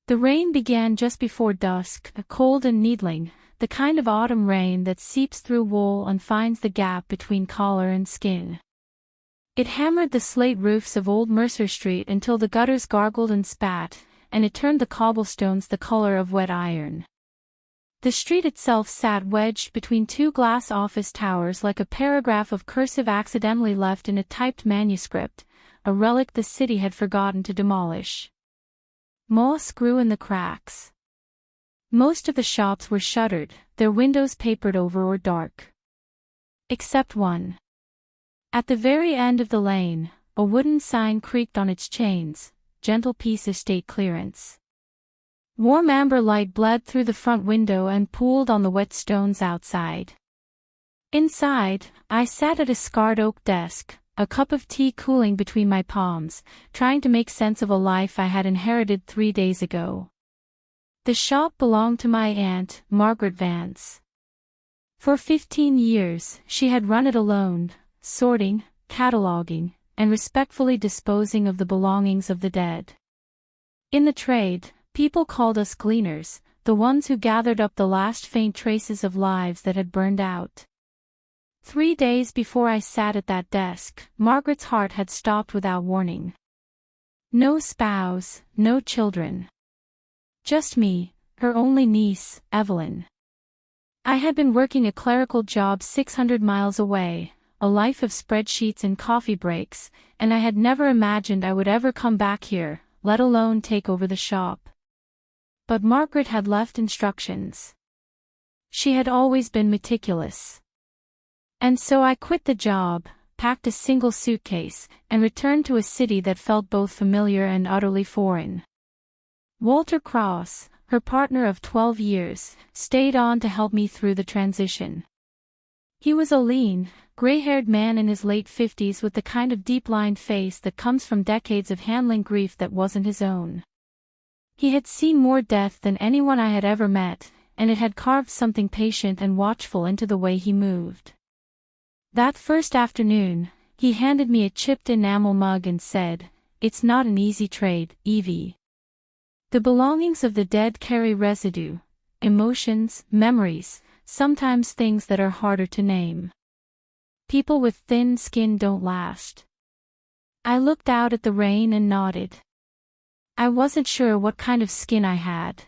The rain began just before dusk, cold and needling, the kind of autumn rain that seeps through wool and finds the gap between collar and skin. It hammered the slate roofs of Old Mercer Street until the gutters gargled and spat, and it turned the cobblestones the color of wet iron. The street itself sat wedged between two glass office towers like a paragraph of cursive accidentally left in a typed manuscript, a relic the city had forgotten to demolish. Moss grew in the cracks. Most of the shops were shuttered, their windows papered over or dark. Except one. At the very end of the lane, a wooden sign creaked on its chains, Gentle Peace Estate Clearance. Warm amber light bled through the front window and pooled on the wet stones outside. Inside, I sat at a scarred oak desk, a cup of tea cooling between my palms, trying to make sense of a life I had inherited 3 days ago. The shop belonged to my aunt, Margaret Vance. For 15 years, she had run it alone, sorting, cataloging, and respectfully disposing of the belongings of the dead. In the trade, people called us gleaners, the ones who gathered up the last faint traces of lives that had burned out. 3 days before I sat at that desk, Margaret's heart had stopped without warning. No spouse, no children. Just me, her only niece, Evelyn. I had been working a clerical job 600 miles away, a life of spreadsheets and coffee breaks, and I had never imagined I would ever come back here, let alone take over the shop. But Margaret had left instructions. She had always been meticulous. And so I quit the job, packed a single suitcase, and returned to a city that felt both familiar and utterly foreign. Walter Cross, her partner of 12 years, stayed on to help me through the transition. He was a lean, gray-haired man in his late 50s with the kind of deep-lined face that comes from decades of handling grief that wasn't his own. He had seen more death than anyone I had ever met, and it had carved something patient and watchful into the way he moved. That first afternoon, he handed me a chipped enamel mug and said, "It's not an easy trade, Evie. The belongings of the dead carry residue, emotions, memories, sometimes things that are harder to name. People with thin skin don't last." I looked out at the rain and nodded. I wasn't sure what kind of skin I had.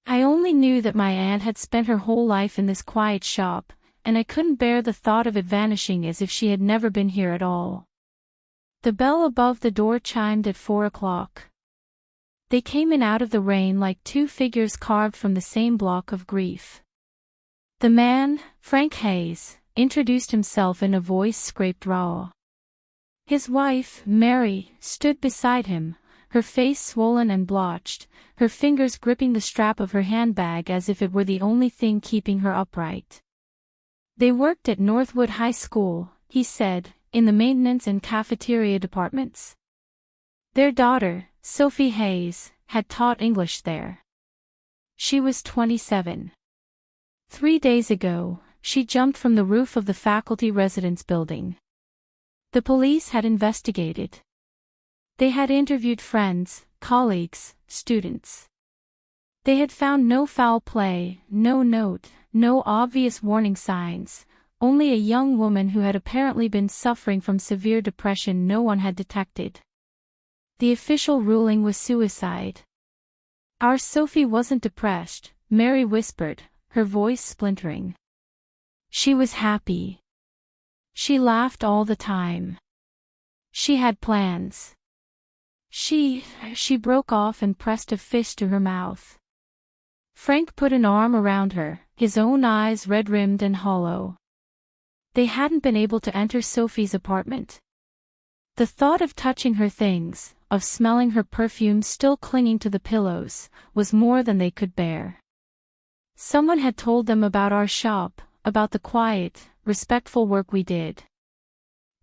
I only knew that my aunt had spent her whole life in this quiet shop, and I couldn't bear the thought of it vanishing as if she had never been here at all. The bell above the door chimed at 4 o'clock. They came in out of the rain like two figures carved from the same block of grief. The man, Frank Hayes, introduced himself in a voice scraped raw. His wife, Mary, stood beside him, her face swollen and blotched, her fingers gripping the strap of her handbag as if it were the only thing keeping her upright. They worked at Northwood High School, he said, in the maintenance and cafeteria departments. Their daughter, Sophie Hayes, had taught English there. She was 27. 3 days ago, she jumped from the roof of the faculty residence building. The police had investigated. They had interviewed friends, colleagues, students. They had found no foul play, no note, no obvious warning signs, only a young woman who had apparently been suffering from severe depression no one had detected. The official ruling was suicide. Our Sophie wasn't depressed, Mary whispered, her voice splintering. She was happy. She laughed all the time. She had plans. She broke off and pressed a fist to her mouth. Frank put an arm around her, his own eyes red-rimmed and hollow. They hadn't been able to enter Sophie's apartment. The thought of touching her things, of smelling her perfume still clinging to the pillows, was more than they could bear. Someone had told them about our shop, about the quiet, respectful work we did.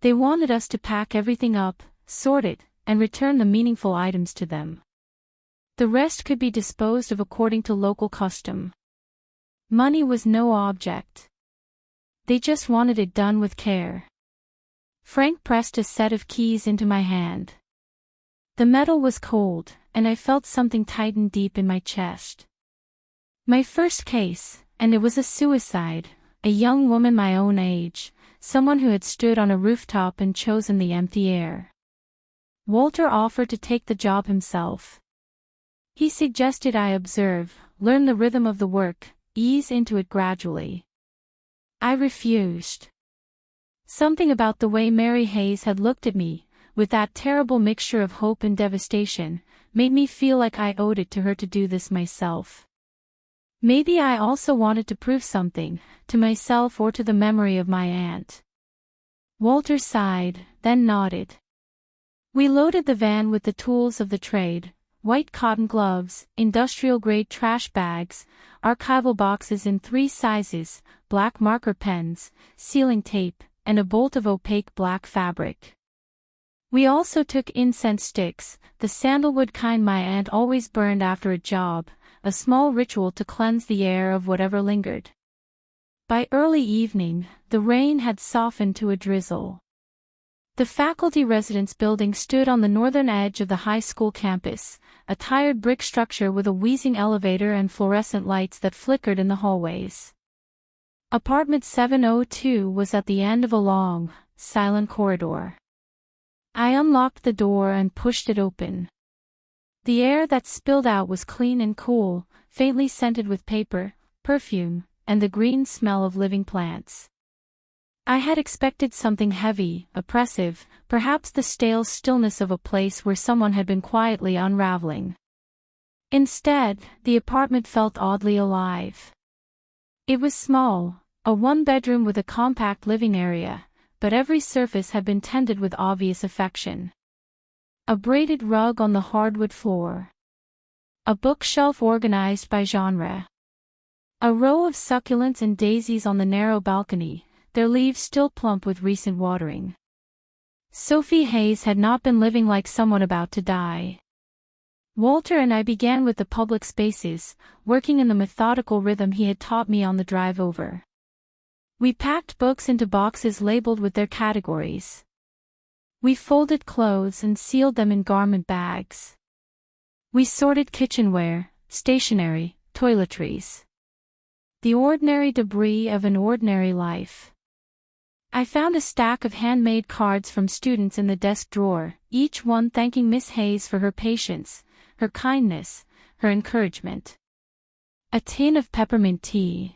They wanted us to pack everything up, sort it, and return the meaningful items to them. The rest could be disposed of according to local custom. Money was no object. They just wanted it done with care. Frank pressed a set of keys into my hand. The metal was cold, and I felt something tighten deep in my chest. My first case, and it was a suicide, a young woman my own age, someone who had stood on a rooftop and chosen the empty air. Walter offered to take the job himself. He suggested I observe, learn the rhythm of the work, ease into it gradually. I refused. Something about the way Mary Hayes had looked at me, with that terrible mixture of hope and devastation, made me feel like I owed it to her to do this myself. Maybe I also wanted to prove something, to myself or to the memory of my aunt. Walter sighed, then nodded. We loaded the van with the tools of the trade, white cotton gloves, industrial-grade trash bags, archival boxes in 3 sizes, black marker pens, sealing tape, and a bolt of opaque black fabric. We also took incense sticks, the sandalwood kind my aunt always burned after a job, a small ritual to cleanse the air of whatever lingered. By early evening, the rain had softened to a drizzle. The faculty residence building stood on the northern edge of the high school campus, a tired brick structure with a wheezing elevator and fluorescent lights that flickered in the hallways. Apartment 702 was at the end of a long, silent corridor. I unlocked the door and pushed it open. The air that spilled out was clean and cool, faintly scented with paper, perfume, and the green smell of living plants. I had expected something heavy, oppressive, perhaps the stale stillness of a place where someone had been quietly unraveling. Instead, the apartment felt oddly alive. It was small, a 1-bedroom with a compact living area, but every surface had been tended with obvious affection. A braided rug on the hardwood floor. A bookshelf organized by genre. A row of succulents and daisies on the narrow balcony, their leaves still plump with recent watering. Sophie Hayes had not been living like someone about to die. Walter and I began with the public spaces, working in the methodical rhythm he had taught me on the drive over. We packed books into boxes labeled with their categories. We folded clothes and sealed them in garment bags. We sorted kitchenware, stationery, toiletries. The ordinary debris of an ordinary life. I found a stack of handmade cards from students in the desk drawer, each one thanking Miss Hayes for her patience, her kindness, her encouragement. A tin of peppermint tea.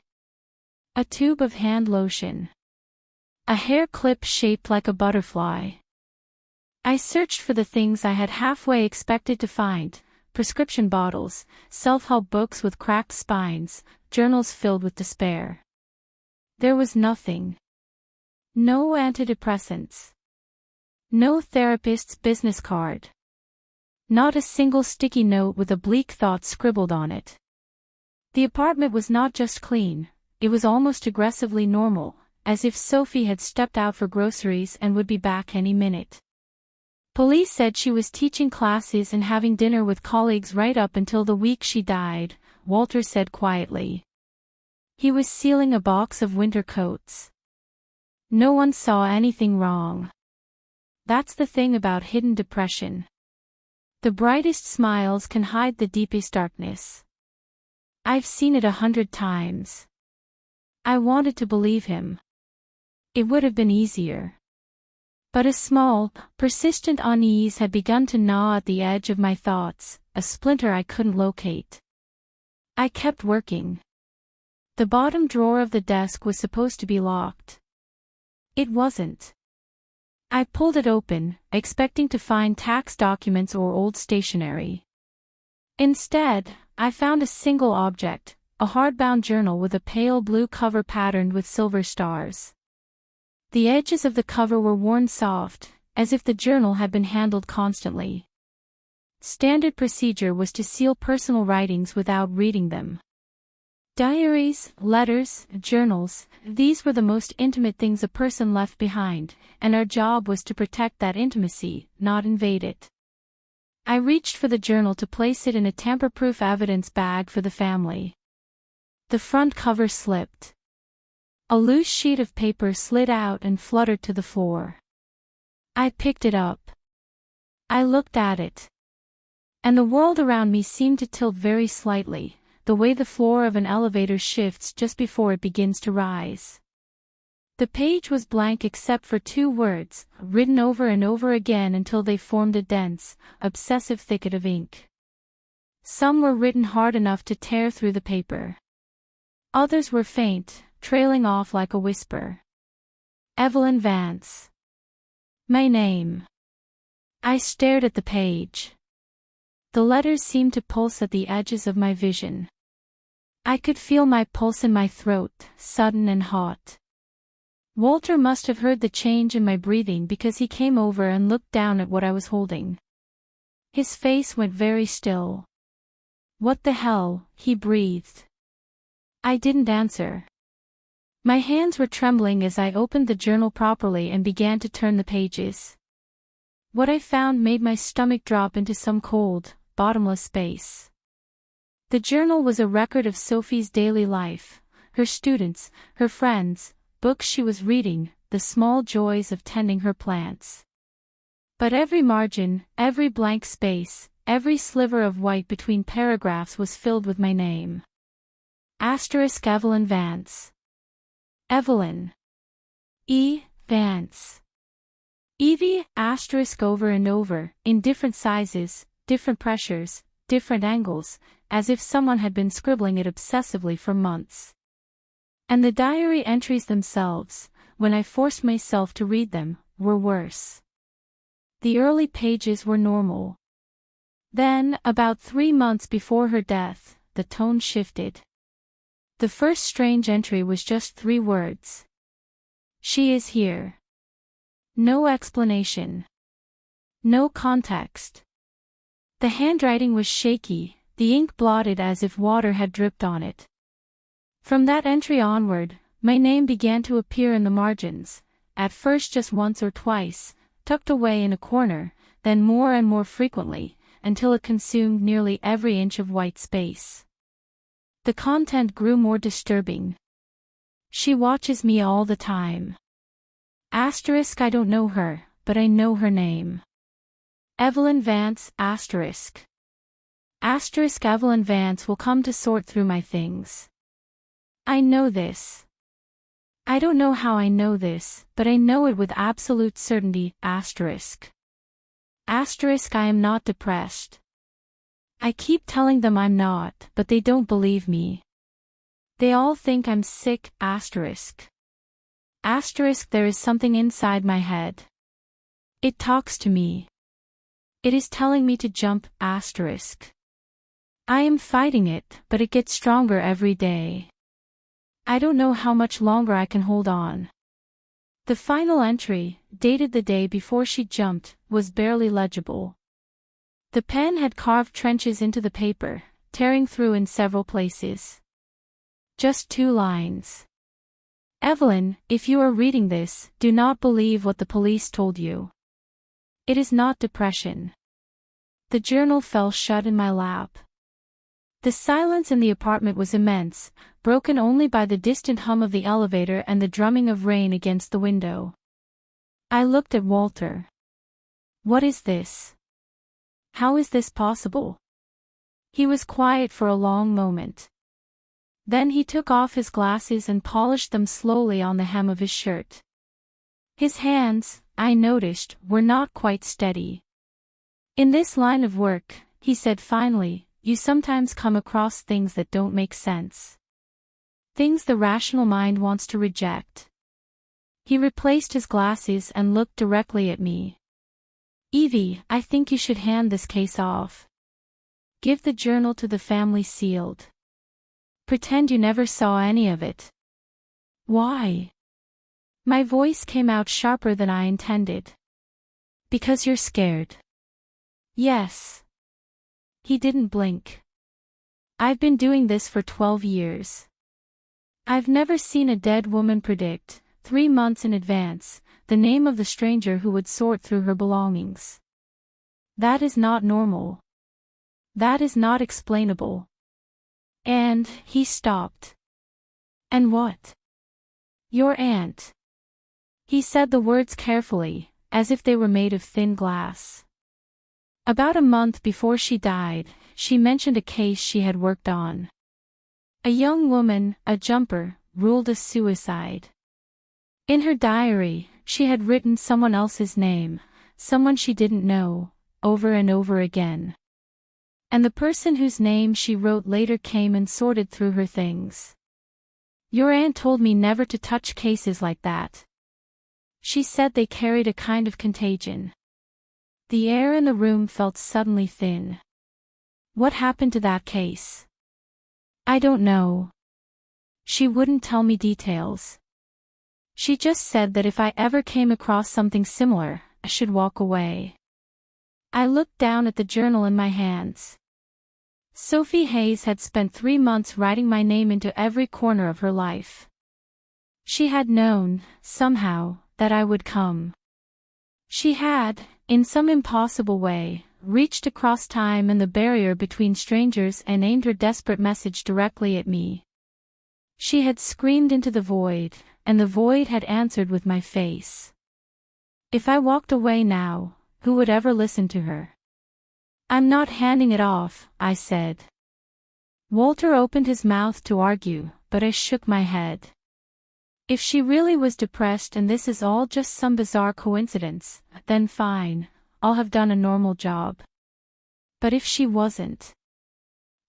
A tube of hand lotion. A hair clip shaped like a butterfly. I searched for the things I had halfway expected to find: prescription bottles, self-help books with cracked spines, journals filled with despair. There was nothing. No antidepressants. No therapist's business card. Not a single sticky note with a bleak thought scribbled on it. The apartment was not just clean, it was almost aggressively normal, as if Sophie had stepped out for groceries and would be back any minute. Police said she was teaching classes and having dinner with colleagues right up until the week she died, Walter said quietly. He was sealing a box of winter coats. No one saw anything wrong. That's the thing about hidden depression. The brightest smiles can hide the deepest darkness. I've seen it 100 times. I wanted to believe him. It would have been easier. But a small, persistent unease had begun to gnaw at the edge of my thoughts, a splinter I couldn't locate. I kept working. The bottom drawer of the desk was supposed to be locked. It wasn't. I pulled it open, expecting to find tax documents or old stationery. Instead, I found a single object, a hardbound journal with a pale blue cover patterned with silver stars. The edges of the cover were worn soft, as if the journal had been handled constantly. Standard procedure was to seal personal writings without reading them. Diaries, letters, journals, these were the most intimate things a person left behind, and our job was to protect that intimacy, not invade it. I reached for the journal to place it in a tamper-proof evidence bag for the family. The front cover slipped. A loose sheet of paper slid out and fluttered to the floor. I picked it up. I looked at it. And the world around me seemed to tilt very slightly, the way the floor of an elevator shifts just before it begins to rise. The page was blank except for 2 words, written over and over again until they formed a dense, obsessive thicket of ink. Some were written hard enough to tear through the paper. Others were faint, trailing off like a whisper. Evelyn Vance. My name. I stared at the page. The letters seemed to pulse at the edges of my vision. I could feel my pulse in my throat, sudden and hot. Walter must have heard the change in my breathing because he came over and looked down at what I was holding. His face went very still. "What the hell?" he breathed. I didn't answer. My hands were trembling as I opened the journal properly and began to turn the pages. What I found made my stomach drop into some cold, bottomless space. The journal was a record of Sophie's daily life, her students, her friends, books she was reading, the small joys of tending her plants. But every margin, every blank space, every sliver of white between paragraphs was filled with my name. Evelyn Vance. Evelyn. E. Vance. Evie, over and over, in different sizes, different pressures, different angles, as if someone had been scribbling it obsessively for months. And the diary entries themselves, when I forced myself to read them, were worse. The early pages were normal. Then, about 3 months before her death, the tone shifted. The first strange entry was just 3 words. She is here. No explanation. No context. The handwriting was shaky, the ink blotted as if water had dripped on it. From that entry onward, my name began to appear in the margins, at first just once or twice, tucked away in a corner, then more and more frequently, until it consumed nearly every inch of white space. The content grew more disturbing. She watches me all the time. I don't know her, but I know her name. Evelyn Vance, Evelyn Vance will come to sort through my things. I know this. I don't know how I know this, but I know it with absolute certainty, I am not depressed. I keep telling them I'm not, but they don't believe me. They all think I'm sick, there is something inside my head. It talks to me. It is telling me to jump, I am fighting it, but it gets stronger every day. I don't know how much longer I can hold on. The final entry, dated the day before she jumped, was barely legible. The pen had carved trenches into the paper, tearing through in several places. Just 2 lines. Evelyn, if you are reading this, do not believe what the police told you. It is not depression. The journal fell shut in my lap. The silence in the apartment was immense, broken only by the distant hum of the elevator and the drumming of rain against the window. I looked at Walter. What is this? How is this possible? He was quiet for a long moment. Then he took off his glasses and polished them slowly on the hem of his shirt. His hands, I noticed, were not quite steady. In this line of work, he said finally, you sometimes come across things that don't make sense. Things the rational mind wants to reject. He replaced his glasses and looked directly at me. Evie, I think you should hand this case off. Give the journal to the family sealed. Pretend you never saw any of it. Why? My voice came out sharper than I intended. Because you're scared. Yes. He didn't blink. I've been doing this for 12 years. I've never seen a dead woman predict, 3 months in advance, the name of the stranger who would sort through her belongings. That is not normal. That is not explainable. And, he stopped. And what? Your aunt. He said the words carefully, as if they were made of thin glass. About a month before she died, she mentioned a case she had worked on. A young woman, a jumper, ruled a suicide. In her diary, she had written someone else's name, someone she didn't know, over and over again. And the person whose name she wrote later came and sorted through her things. Your aunt told me never to touch cases like that. She said they carried a kind of contagion. The air in the room felt suddenly thin. What happened to that case? I don't know. She wouldn't tell me details. She just said that if I ever came across something similar, I should walk away. I looked down at the journal in my hands. Sophie Hayes had spent 3 months writing my name into every corner of her life. She had known, somehow, that I would come. She had, in some impossible way, reached across time and the barrier between strangers and aimed her desperate message directly at me. She had screamed into the void, and the void had answered with my face. If I walked away now, who would ever listen to her? I'm not handing it off, I said. Walter opened his mouth to argue, but I shook my head. If she really was depressed and this is all just some bizarre coincidence, then fine, I'll have done a normal job. But if she wasn't?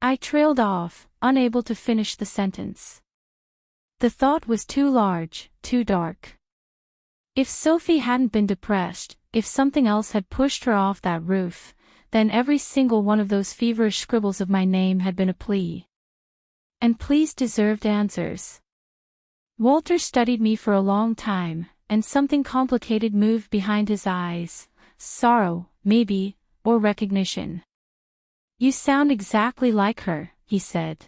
I trailed off, unable to finish the sentence. The thought was too large, too dark. If Sophie hadn't been depressed, if something else had pushed her off that roof, then every single one of those feverish scribbles of my name had been a plea. And pleas deserved answers. Walter studied me for a long time, and something complicated moved behind his eyes. Sorrow, maybe, or recognition. You sound exactly like her, he said.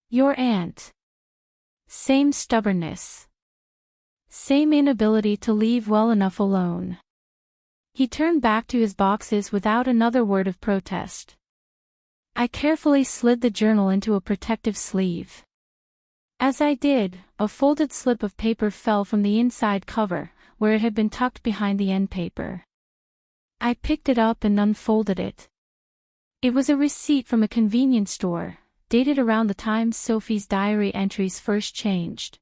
Your aunt. Same stubbornness. Same inability to leave well enough alone. He turned back to his boxes without another word of protest. I carefully slid the journal into a protective sleeve. As I did, a folded slip of paper fell from the inside cover, where it had been tucked behind the end paper. I picked it up and unfolded it. It was a receipt from a convenience store, dated around the time Sophie's diary entries first changed.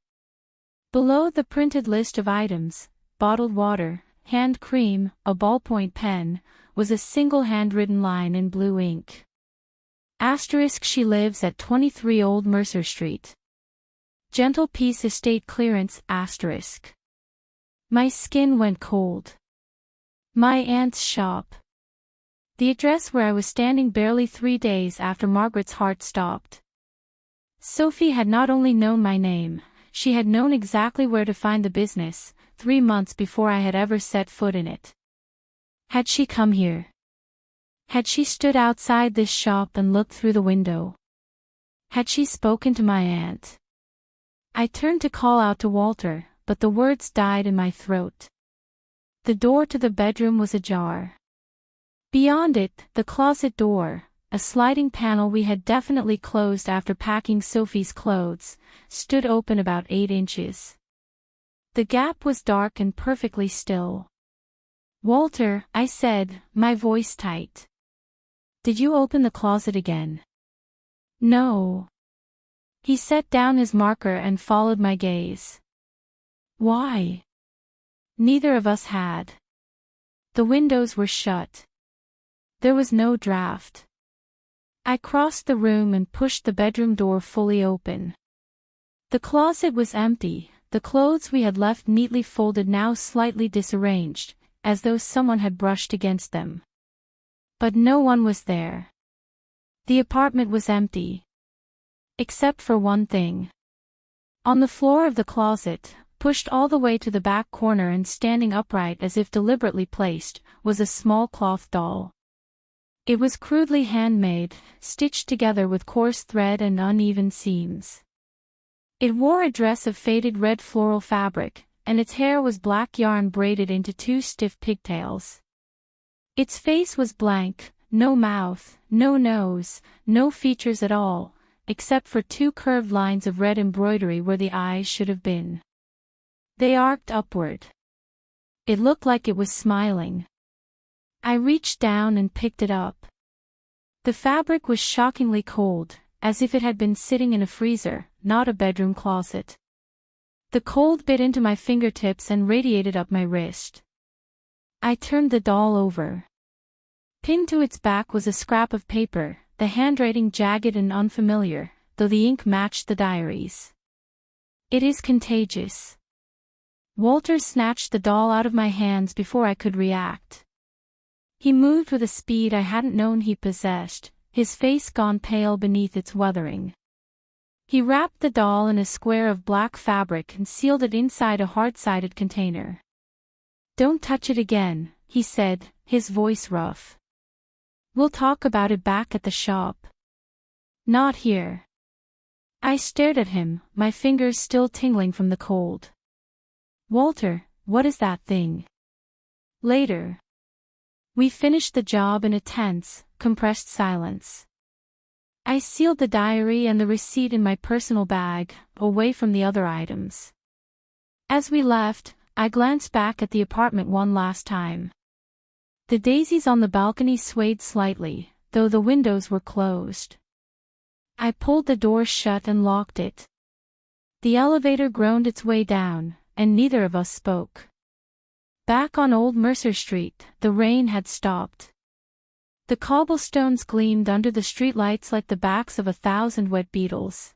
Below the printed list of items, bottled water, hand cream, a ballpoint pen, was a single handwritten line in blue ink. Asterisk she lives at 23 Old Mercer Street. Gentle Peace Estate Clearance, asterisk. My skin went cold. My aunt's shop. The address where I was standing barely 3 days after Margaret's heart stopped. Sophie had not only known my name, she had known exactly where to find the business, 3 months before I had ever set foot in it. Had she come here? Had she stood outside this shop and looked through the window? Had she spoken to my aunt? I turned to call out to Walter, but the words died in my throat. The door to the bedroom was ajar. Beyond it, the closet door, a sliding panel we had definitely closed after packing Sophie's clothes, stood open about 8 inches. The gap was dark and perfectly still. Walter, I said, my voice tight. Did you open the closet again? No. He set down his marker and followed my gaze. Why? Neither of us had. The windows were shut. There was no draft. I crossed the room and pushed the bedroom door fully open. The closet was empty, the clothes we had left neatly folded now slightly disarranged, as though someone had brushed against them. But no one was there. The apartment was empty. Except for one thing. On the floor of the closet, pushed all the way to the back corner and standing upright as if deliberately placed, was a small cloth doll. It was crudely handmade, stitched together with coarse thread and uneven seams. It wore a dress of faded red floral fabric, and its hair was black yarn braided into 2 stiff pigtails. Its face was blank, no mouth, no nose, no features at all, except for 2 curved lines of red embroidery where the eyes should have been. They arced upward. It looked like it was smiling. I reached down and picked it up. The fabric was shockingly cold, as if it had been sitting in a freezer, not a bedroom closet. The cold bit into my fingertips and radiated up my wrist. I turned the doll over. Pinned to its back was a scrap of paper, the handwriting jagged and unfamiliar, though the ink matched the diaries. "It is contagious." Walter snatched the doll out of my hands before I could react. He moved with a speed I hadn't known he possessed, his face gone pale beneath its weathering. He wrapped the doll in a square of black fabric and sealed it inside a hard-sided container. "Don't touch it again," he said, his voice rough. "We'll talk about it back at the shop. Not here." I stared at him, my fingers still tingling from the cold. "Walter, what is that thing?" "Later." We finished the job in a tense, compressed silence. I sealed the diary and the receipt in my personal bag, away from the other items. As we left, I glanced back at the apartment one last time. The daisies on the balcony swayed slightly, though the windows were closed. I pulled the door shut and locked it. The elevator groaned its way down, and neither of us spoke. Back on Old Mercer Street, the rain had stopped. The cobblestones gleamed under the streetlights like the backs of 1,000 wet beetles.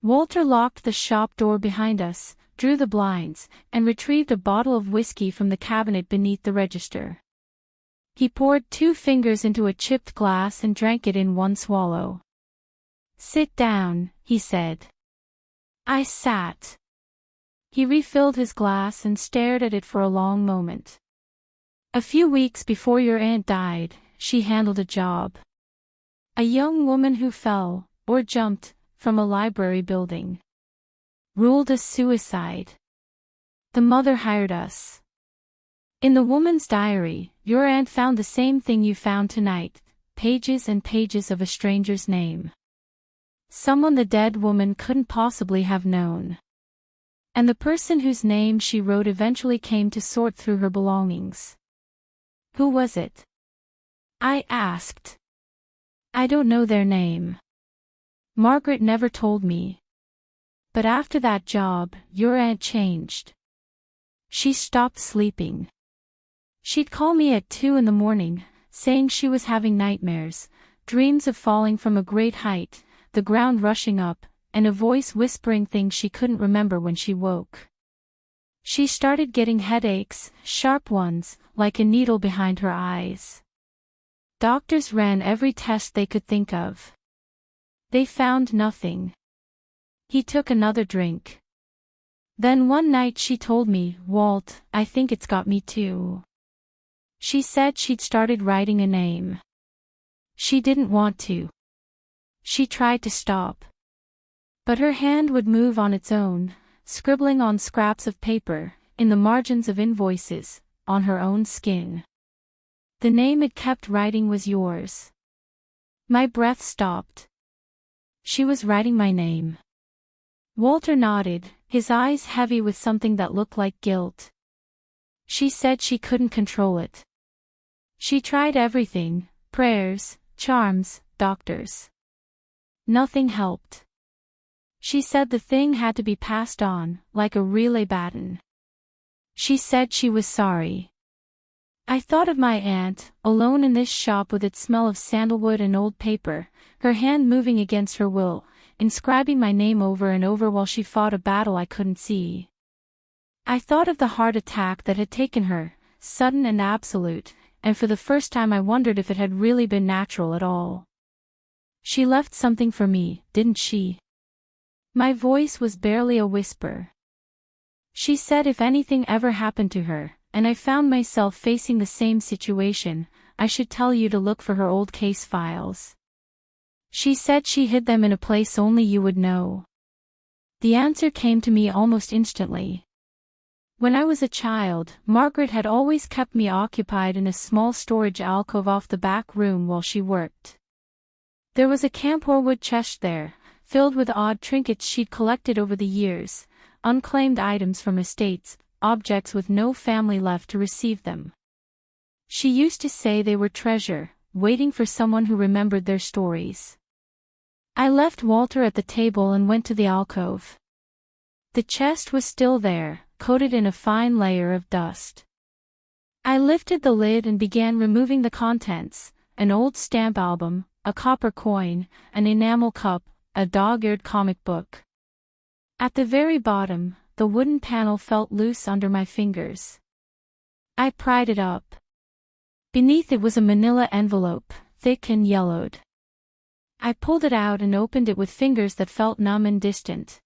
Walter locked the shop door behind us, drew the blinds, and retrieved a bottle of whiskey from the cabinet beneath the register. He poured 2 fingers into a chipped glass and drank it in one swallow. "Sit down," he said. I sat. He refilled his glass and stared at it for a long moment. "A few weeks before your aunt died, she handled a job. A young woman who fell, or jumped, from a library building. Ruled as suicide. The mother hired us. In the woman's diary, your aunt found the same thing you found tonight, pages and pages of a stranger's name. Someone the dead woman couldn't possibly have known. And the person whose name she wrote eventually came to sort through her belongings. Who was it?" I asked. "I don't know their name. Margaret never told me. But after that job, your aunt changed. She stopped sleeping. She'd call me at 2 in the morning, saying she was having nightmares, dreams of falling from a great height, the ground rushing up, and a voice whispering things she couldn't remember when she woke. She started getting headaches, sharp ones, like a needle behind her eyes. Doctors ran every test they could think of. They found nothing." He took another drink. "Then one night she told me, Walt, I think it's got me too. She said she'd started writing a name. She didn't want to. She tried to stop. But her hand would move on its own, scribbling on scraps of paper, in the margins of invoices, on her own skin. The name it kept writing was yours." My breath stopped. "She was writing my name." Walter nodded, his eyes heavy with something that looked like guilt. "She said she couldn't control it. She tried everything, prayers, charms, doctors. Nothing helped. She said the thing had to be passed on, like a relay baton. She said she was sorry." I thought of my aunt, alone in this shop with its smell of sandalwood and old paper, her hand moving against her will, inscribing my name over and over while she fought a battle I couldn't see. I thought of the heart attack that had taken her, sudden and absolute, and for the first time I wondered if it had really been natural at all. "She left something for me, didn't she?" My voice was barely a whisper. "She said if anything ever happened to her, and I found myself facing the same situation, I should tell you to look for her old case files. She said she hid them in a place only you would know." The answer came to me almost instantly. When I was a child, Margaret had always kept me occupied in a small storage alcove off the back room while she worked. There was a camphor-wood chest there, filled with odd trinkets she'd collected over the years, unclaimed items from estates, objects with no family left to receive them. She used to say they were treasure, waiting for someone who remembered their stories. I left Walter at the table and went to the alcove. The chest was still there, coated in a fine layer of dust. I lifted the lid and began removing the contents: an old stamp album, a copper coin, an enamel cup, a dog-eared comic book. At the very bottom, the wooden panel felt loose under my fingers. I pried it up. Beneath it was a manila envelope, thick and yellowed. I pulled it out and opened it with fingers that felt numb and distant.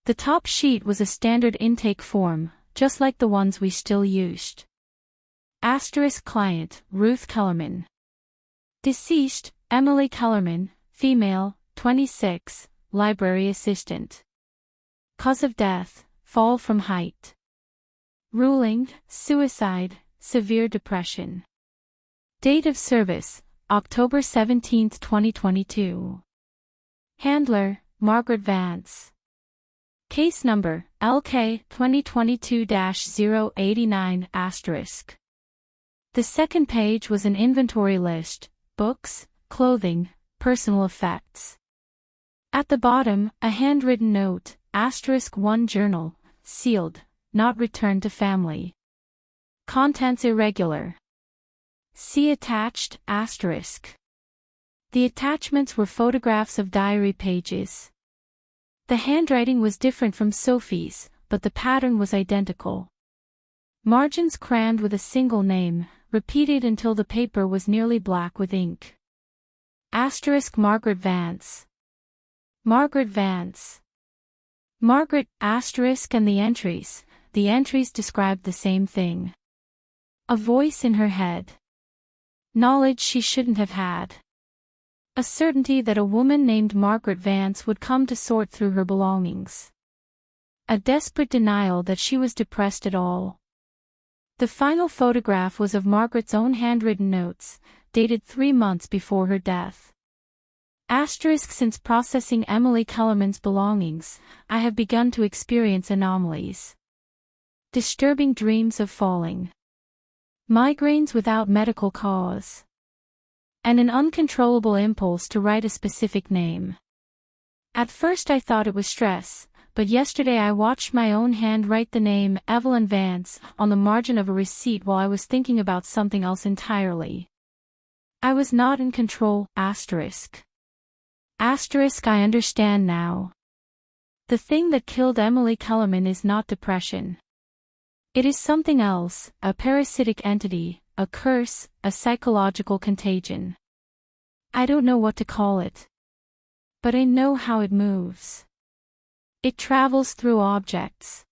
The top sheet was a standard intake form, just like the ones we still used. *Client, Ruth Kellerman. Deceased, Emily Kellerman, female, 26, library assistant. Cause of death, fall from height. Ruling, suicide, severe depression. Date of service, October 17, 2022. Handler, Margaret Vance. Case number, LK 2022-089*. The second page was an inventory list: books, clothing, personal effects. At the bottom, a handwritten note, *1 journal, sealed, not returned to family. Contents irregular. See attached, *. The attachments were photographs of diary pages. The handwriting was different from Sophie's, but the pattern was identical. Margins crammed with a single name, repeated until the paper was nearly black with ink. Margaret Vance. Margaret Vance. Margaret, and the entries. The entries described the same thing. A voice in her head. Knowledge she shouldn't have had. A certainty that a woman named Margaret Vance would come to sort through her belongings. A desperate denial that she was depressed at all. The final photograph was of Margaret's own handwritten notes, dated 3 months before her death. Since processing Emily Kellerman's belongings, I have begun to experience anomalies. Disturbing dreams of falling. Migraines without medical cause. And an uncontrollable impulse to write a specific name. At first I thought it was stress, but yesterday I watched my own hand write the name Evelyn Vance on the margin of a receipt while I was thinking about something else entirely. I was not in control, I understand now. The thing that killed Emily Kellerman is not depression. It is something else, a parasitic entity, a curse, a psychological contagion. I don't know what to call it. But I know how it moves. It travels through objects.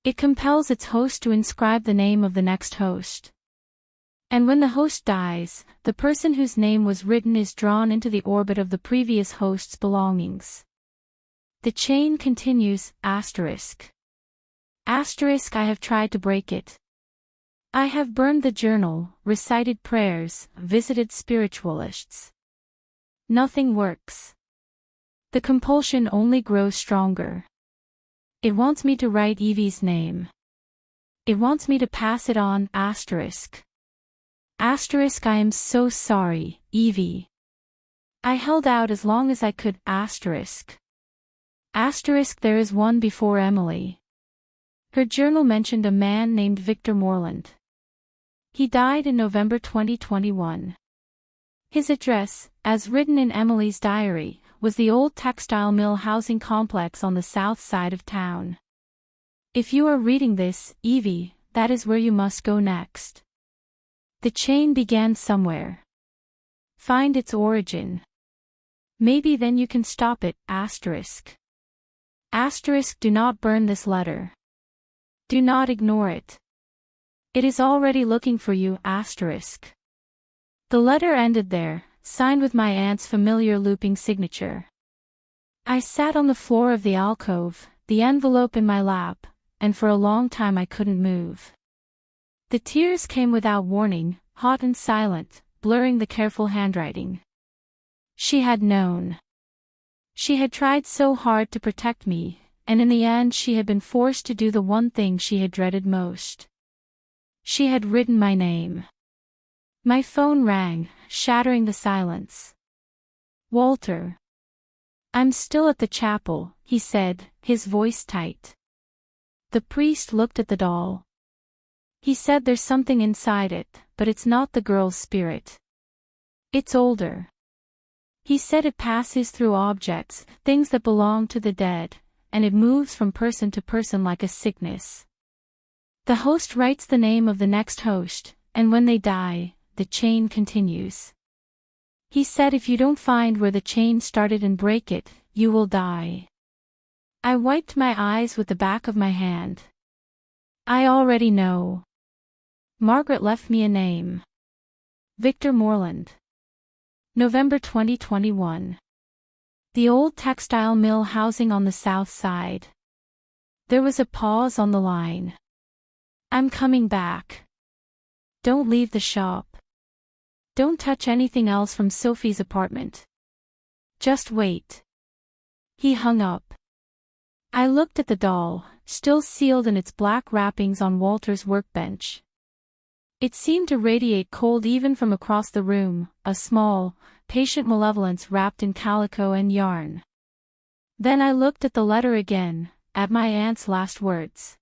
It compels its host to inscribe the name of the next host. And when the host dies, the person whose name was written is drawn into the orbit of the previous host's belongings. The chain continues, I have tried to break it. I have burned the journal, recited prayers, visited spiritualists. Nothing works. The compulsion only grows stronger. It wants me to write Evie's name. It wants me to pass it on, I am so sorry, Evie. I held out as long as I could, there is one before Emily. Her journal mentioned a man named Victor Moreland. He died in November 2021. His address, as written in Emily's diary, was the old textile mill housing complex on the south side of town. If you are reading this, Evie, that is where you must go next. The chain began somewhere. Find its origin. Maybe then you can stop it, *. Do not burn this letter. Do not ignore it. It is already looking for you, *. The letter ended there, signed with my aunt's familiar looping signature. I sat on the floor of the alcove, the envelope in my lap, and for a long time I couldn't move. The tears came without warning, hot and silent, blurring the careful handwriting. She had known. She had tried so hard to protect me, and in the end she had been forced to do the one thing she had dreaded most. She had written my name. My phone rang, shattering the silence. "Walter." "I'm still at the chapel," he said, his voice tight. The priest looked at the doll. He said, "There's something inside it, but it's not the girl's spirit. It's older." He said it passes through objects, things that belong to the dead, and it moves from person to person like a sickness. The host writes the name of the next host, and when they die, the chain continues. He said if you don't find where the chain started and break it, you will die. I wiped my eyes with the back of my hand. I already know. Margaret left me a name. Victor Moreland. November 2021. The old textile mill housing on the south side. There was a pause on the line. "I'm coming back. Don't leave the shop. Don't touch anything else from Sophie's apartment. Just wait." He hung up. I looked at the doll, still sealed in its black wrappings on Walter's workbench. It seemed to radiate cold even from across the room, a small, patient malevolence wrapped in calico and yarn. Then I looked at the letter again, at my aunt's last words.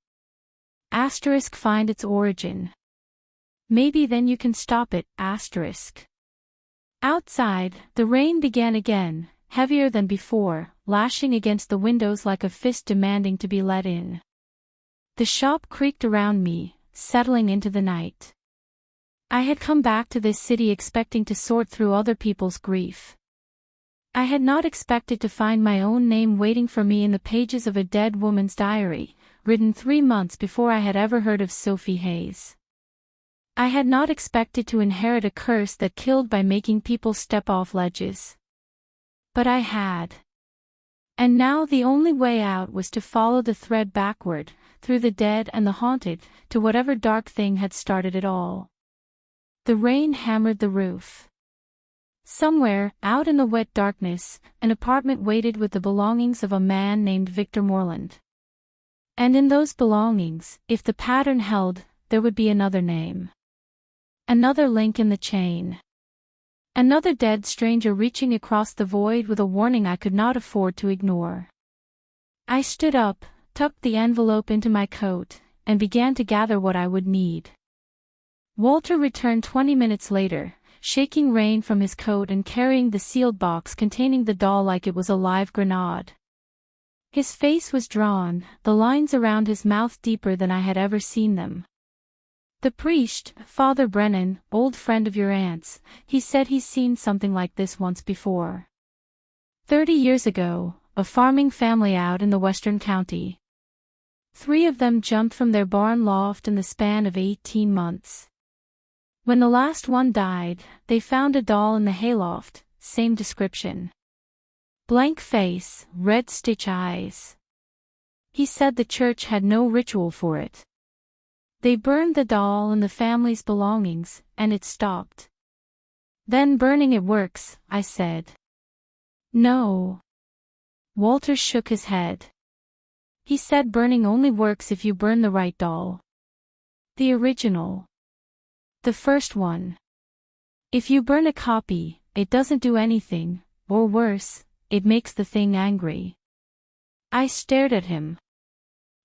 Asterisk find its origin. Maybe then you can stop it, asterisk. Outside, the rain began again, heavier than before, lashing against the windows like a fist demanding to be let in. The shop creaked around me, settling into the night. I had come back to this city expecting to sort through other people's grief. I had not expected to find my own name waiting for me in the pages of a dead woman's diary, written 3 months before I had ever heard of Sophie Hayes. I had not expected to inherit a curse that killed by making people step off ledges. But I had. And now the only way out was to follow the thread backward, through the dead and the haunted, to whatever dark thing had started it all. The rain hammered the roof. Somewhere, out in the wet darkness, an apartment waited with the belongings of a man named Victor Moreland. And in those belongings, if the pattern held, there would be another name. Another link in the chain. Another dead stranger reaching across the void with a warning I could not afford to ignore. I stood up, tucked the envelope into my coat, and began to gather what I would need. Walter returned 20 minutes later, shaking rain from his coat and carrying the sealed box containing the doll like it was a live grenade. His face was drawn, the lines around his mouth deeper than I had ever seen them. "The priest, Father Brennan, old friend of your aunt's, he said he's seen something like this once before. 30 years ago, a farming family out in the western county. 3 of them jumped from their barn loft in the span of 18 months. When the last one died, they found a doll in the hayloft, same description. Blank face, red stitch eyes. He said the church had no ritual for it. They burned the doll and the family's belongings, and it stopped." "Then burning it works," I said. "No." Walter shook his head. He said burning only works if you burn the right doll. The original. The first one. If you burn a copy, it doesn't do anything, or worse, it makes the thing angry. I stared at him.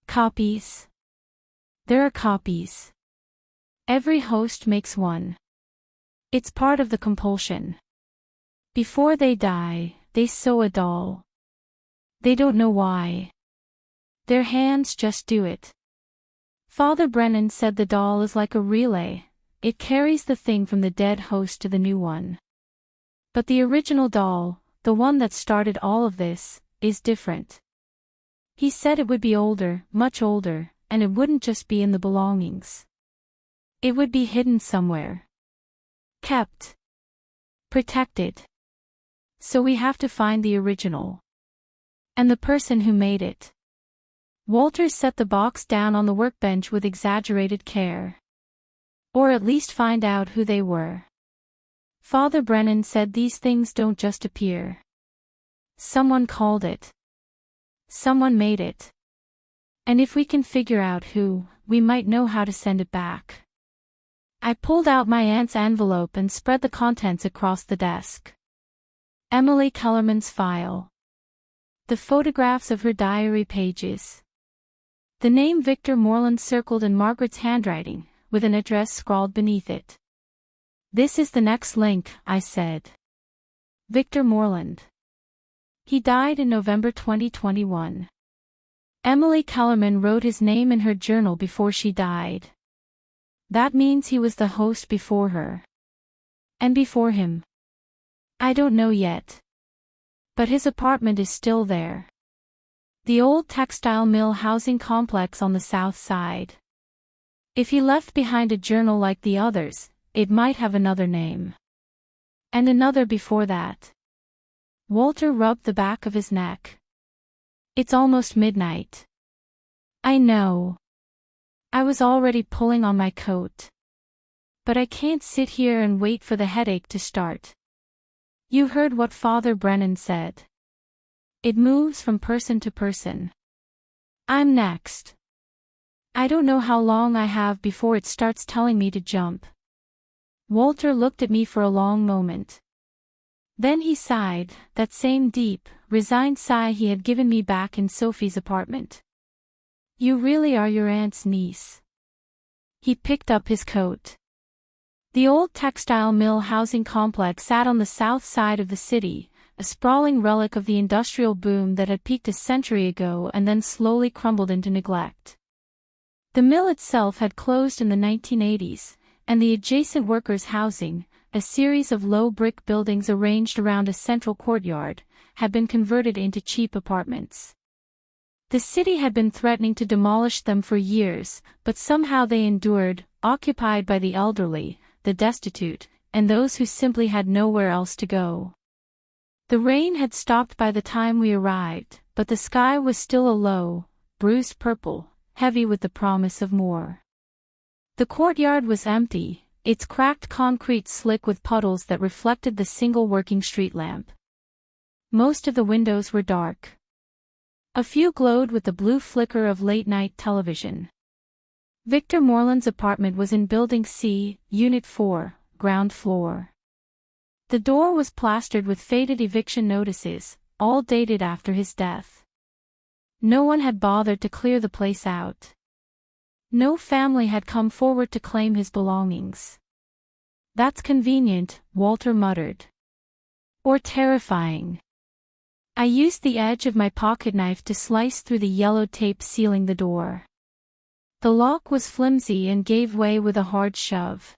Copies? There are copies. Every host makes one. It's part of the compulsion. Before they die, they sew a doll. They don't know why. Their hands just do it. Father Brennan said the doll is like a relay. It carries the thing from the dead host to the new one. But the original doll, the one that started all of this, is different. He said it would be older, much older, and it wouldn't just be in the belongings. It would be hidden somewhere. Kept. Protected. So we have to find the original. And the person who made it. Walter set the box down on the workbench with exaggerated care. Or at least find out who they were. Father Brennan said these things don't just appear. Someone called it. Someone made it. And if we can figure out who, we might know how to send it back. I pulled out my aunt's envelope and spread the contents across the desk. Emily Kellerman's file. The photographs of her diary pages. The name Victor Moreland circled in Margaret's handwriting, with an address scrawled beneath it. "This is the next link," I said. Victor Moreland. He died in November 2021. Emily Kellerman wrote his name in her journal before she died. That means he was the host before her. And before him. I don't know yet. But his apartment is still there. The old textile mill housing complex on the south side. If he left behind a journal like the others, it might have another name. And another before that. Walter rubbed the back of his neck. "It's almost midnight." "I know. I was already pulling on my coat. But I can't sit here and wait for the headache to start. You heard what Father Brennan said. It moves from person to person. I'm next. I don't know how long I have before it starts telling me to jump." Walter looked at me for a long moment. Then he sighed, that same deep, resigned sigh he had given me back in Sophie's apartment. "You really are your aunt's niece." He picked up his coat. The old textile mill housing complex sat on the south side of the city, a sprawling relic of the industrial boom that had peaked a century ago and then slowly crumbled into neglect. The mill itself had closed in the 1980s, and the adjacent workers' housing, a series of low brick buildings arranged around a central courtyard, had been converted into cheap apartments. The city had been threatening to demolish them for years, but somehow they endured, occupied by the elderly, the destitute, and those who simply had nowhere else to go. The rain had stopped by the time we arrived, but the sky was still a low, bruised purple, heavy with the promise of more. The courtyard was empty, its cracked concrete slick with puddles that reflected the single working street lamp. Most of the windows were dark. A few glowed with the blue flicker of late-night television. Victor Moreland's apartment was in Building C, Unit 4, ground floor. The door was plastered with faded eviction notices, all dated after his death. No one had bothered to clear the place out. No family had come forward to claim his belongings. "That's convenient," Walter muttered. "Or terrifying." I used the edge of my pocketknife to slice through the yellow tape sealing the door. The lock was flimsy and gave way with a hard shove.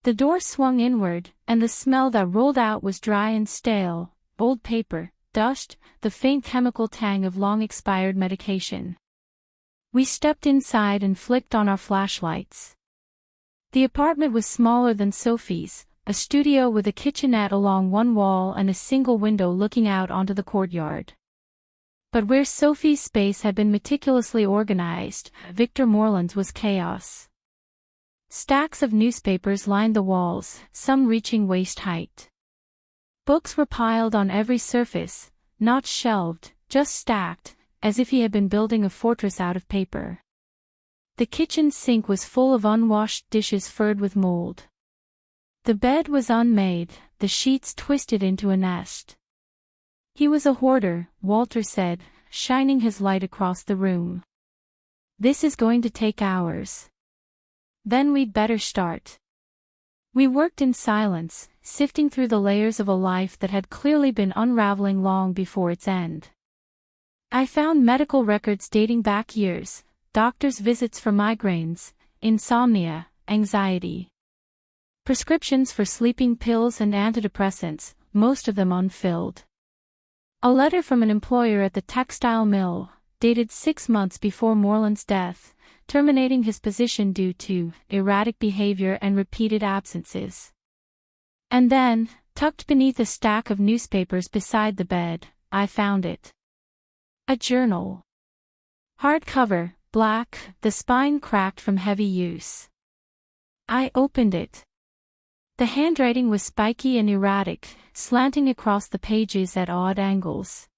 The door swung inward, and the smell that rolled out was dry and stale, old paper, dust, the faint chemical tang of long-expired medication. We stepped inside and flicked on our flashlights. The apartment was smaller than Sophie's, a studio with a kitchenette along one wall and a single window looking out onto the courtyard. But where Sophie's space had been meticulously organized, Victor Moreland's was chaos. Stacks of newspapers lined the walls, some reaching waist height. Books were piled on every surface, not shelved, just stacked, as if he had been building a fortress out of paper. The kitchen sink was full of unwashed dishes furred with mold. The bed was unmade, the sheets twisted into a nest. "He was a hoarder," Walter said, shining his light across the room. "This is going to take hours. Then we'd better start." We worked in silence, sifting through the layers of a life that had clearly been unraveling long before its end. I found medical records dating back years, doctors' visits for migraines, insomnia, anxiety. Prescriptions for sleeping pills and antidepressants, most of them unfilled. A letter from an employer at the textile mill, dated 6 months before Moreland's death, terminating his position due to erratic behavior and repeated absences. And then, tucked beneath a stack of newspapers beside the bed, I found it. A journal. Hardcover, black, the spine cracked from heavy use. I opened it. The handwriting was spiky and erratic, slanting across the pages at odd angles.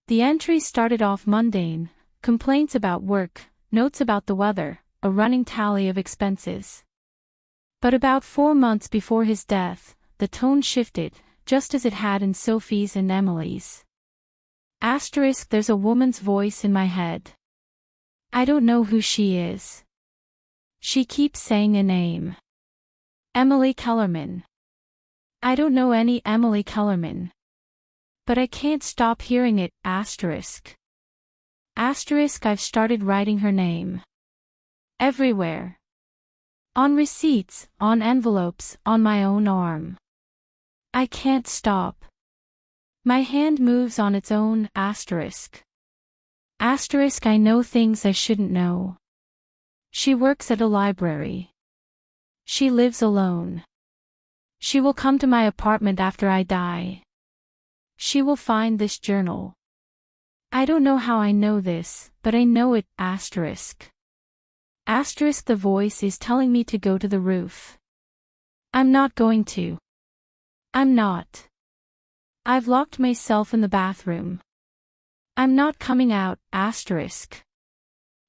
The entries started off mundane, complaints about work, notes about the weather, a running tally of expenses. But about 4 months before his death, the tone shifted, just as it had in Sophie's and Emily's. There's a woman's voice in my head. I don't know who she is. She keeps saying a name. Emily Kellerman. I don't know any Emily Kellerman. But I can't stop hearing it, I've started writing her name. Everywhere. On receipts, on envelopes, on my own arm. I can't stop. My hand moves on its own, I know things I shouldn't know. She works at a library. She lives alone. She will come to my apartment after I die. She will find this journal. I don't know how I know this, but I know it, the voice is telling me to go to the roof. I'm not going to. I'm not. I've locked myself in the bathroom. I'm not coming out,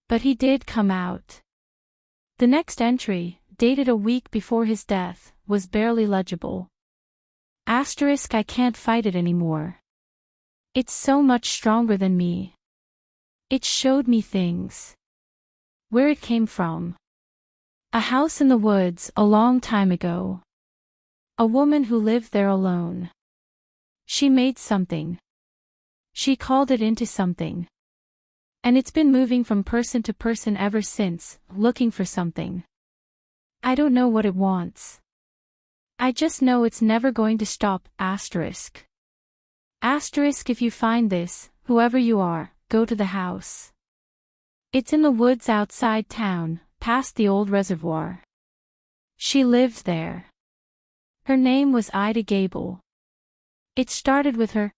But he did come out. The next entry, dated a week before his death, was barely legible. I can't fight it anymore. It's so much stronger than me. It showed me things. Where it came from. A house in the woods a long time ago. A woman who lived there alone. She made something. She called it into something. And it's been moving from person to person ever since, looking for something. I don't know what it wants. I just know it's never going to stop, If you find this, whoever you are, go to the house. It's in the woods outside town, past the old reservoir. She lived there. Her name was Ida Gable. It started with her,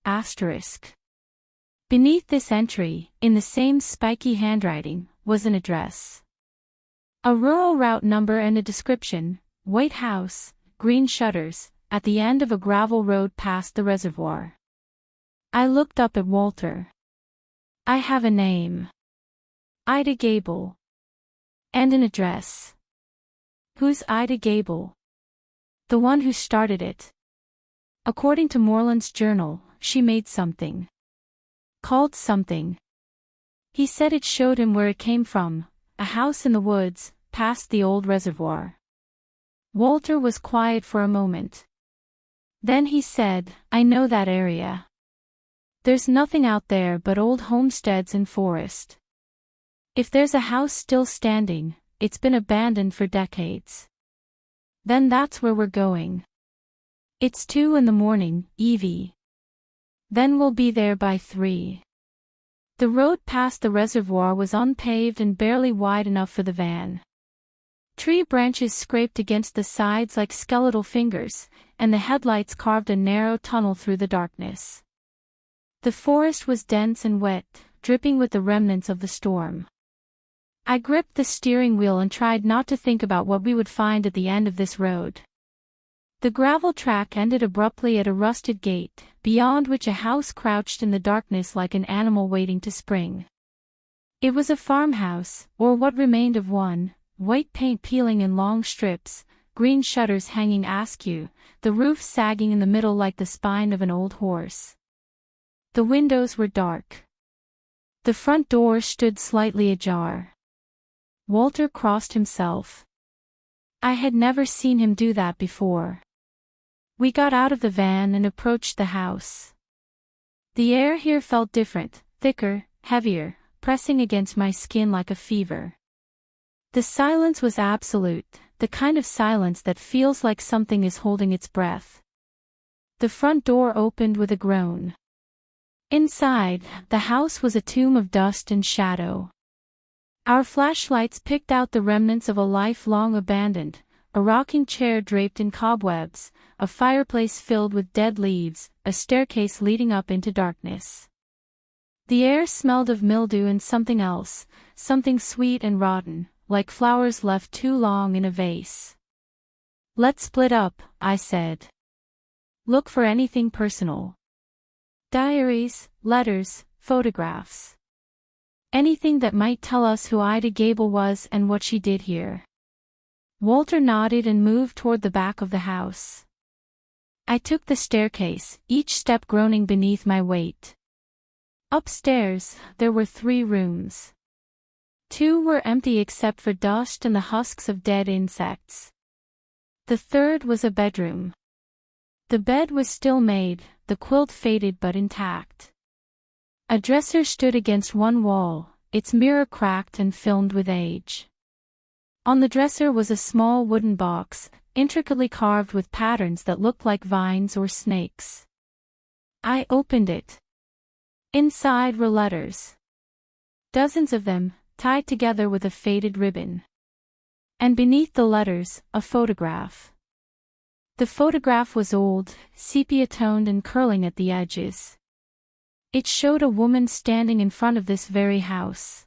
Beneath this entry, in the same spiky handwriting, was an address. A rural route number and a description, white house, green shutters, at the end of a gravel road past the reservoir. I looked up at Walter. I have a name. Ida Gable. And an address. Who's Ida Gable? The one who started it. According to Moreland's journal, she made something. Called something. He said it showed him where it came from, a house in the woods, past the old reservoir. Walter was quiet for a moment. Then he said, I know that area. There's nothing out there but old homesteads and forest. If there's a house still standing, it's been abandoned for decades. Then that's where we're going. It's 2 a.m, Evie. Then we'll be there by 3. The road past the reservoir was unpaved and barely wide enough for the van. Tree branches scraped against the sides like skeletal fingers, and the headlights carved a narrow tunnel through the darkness. The forest was dense and wet, dripping with the remnants of the storm. I gripped the steering wheel and tried not to think about what we would find at the end of this road. The gravel track ended abruptly at a rusted gate, beyond which a house crouched in the darkness like an animal waiting to spring. It was a farmhouse, or what remained of one, white paint peeling in long strips, green shutters hanging askew, the roof sagging in the middle like the spine of an old horse. The windows were dark. The front door stood slightly ajar. Walter crossed himself. I had never seen him do that before. We got out of the van and approached the house. The air here felt different, thicker, heavier, pressing against my skin like a fever. The silence was absolute, the kind of silence that feels like something is holding its breath. The front door opened with a groan. Inside, the house was a tomb of dust and shadow. Our flashlights picked out the remnants of a life long abandoned, a rocking chair draped in cobwebs, a fireplace filled with dead leaves, a staircase leading up into darkness. The air smelled of mildew and something else, something sweet and rotten, like flowers left too long in a vase. Let's split up, I said. Look for anything personal. Diaries, letters, photographs. Anything that might tell us who Ida Gable was and what she did here. Walter nodded and moved toward the back of the house. I took the staircase, each step groaning beneath my weight. Upstairs, there were 3 rooms. 2 were empty except for dust and the husks of dead insects. The 3rd was a bedroom. The bed was still made, the quilt faded but intact. A dresser stood against one wall, its mirror cracked and filmed with age. On the dresser was a small wooden box, intricately carved with patterns that looked like vines or snakes. I opened it. Inside were letters. Dozens of them, tied together with a faded ribbon. And beneath the letters, a photograph. The photograph was old, sepia-toned and curling at the edges. It showed a woman standing in front of this very house.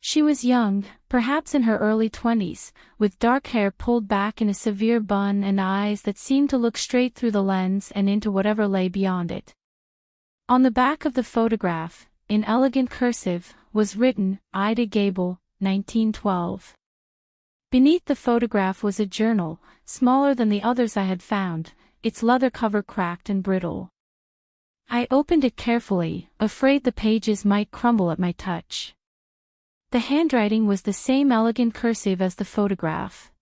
She was young, perhaps in her early 20s, with dark hair pulled back in a severe bun and eyes that seemed to look straight through the lens and into whatever lay beyond it. On the back of the photograph, in elegant cursive, was written, Ida Gable, 1912. Beneath the photograph was a journal, smaller than the others I had found, its leather cover cracked and brittle. I opened it carefully, afraid the pages might crumble at my touch. The handwriting was the same elegant cursive as the photograph.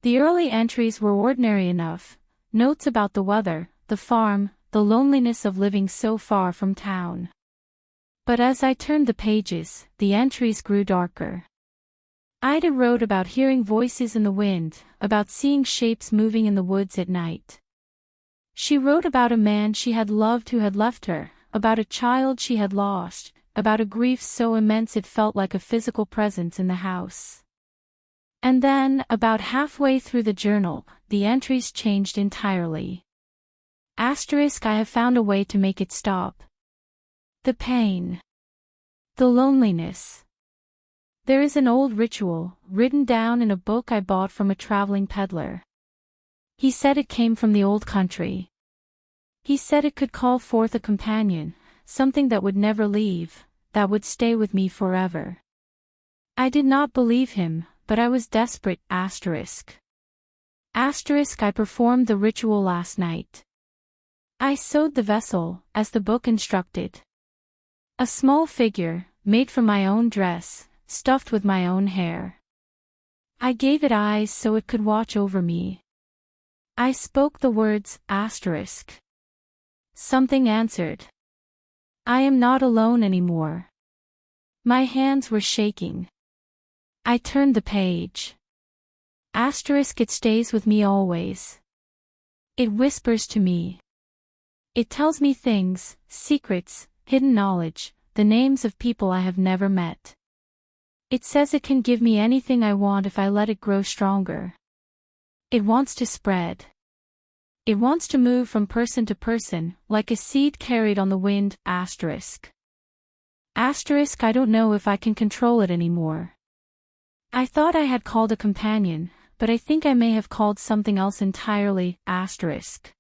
The early entries were ordinary enough, notes about the weather, the farm, the loneliness of living so far from town. But as I turned the pages, the entries grew darker. Ida wrote about hearing voices in the wind, about seeing shapes moving in the woods at night. She wrote about a man she had loved who had left her, about a child she had lost, about a grief so immense it felt like a physical presence in the house. And then, about halfway through the journal, the entries changed entirely. Asterisk, I have found a way to make it stop. The pain. The loneliness. There is an old ritual, written down in a book I bought from a traveling peddler. He said it came from the old country. He said it could call forth a companion, something that would never leave, that would stay with me forever. I did not believe him, but I was desperate. Asterisk. Asterisk, I performed the ritual last night. I sewed the vessel, as the book instructed. A small figure, made from my own dress, stuffed with my own hair. I gave it eyes so it could watch over me. I spoke the words, asterisk. Something answered. I am not alone anymore. My hands were shaking. I turned the page. Asterisk, it stays with me always. It whispers to me. It tells me things, secrets, hidden knowledge, the names of people I have never met. It says it can give me anything I want if I let it grow stronger. It wants to spread. It wants to move from person to person, like a seed carried on the wind. Asterisk. Asterisk, I don't know if I can control it anymore. I thought I had called a companion, but I think I may have called something else entirely. Asterisk.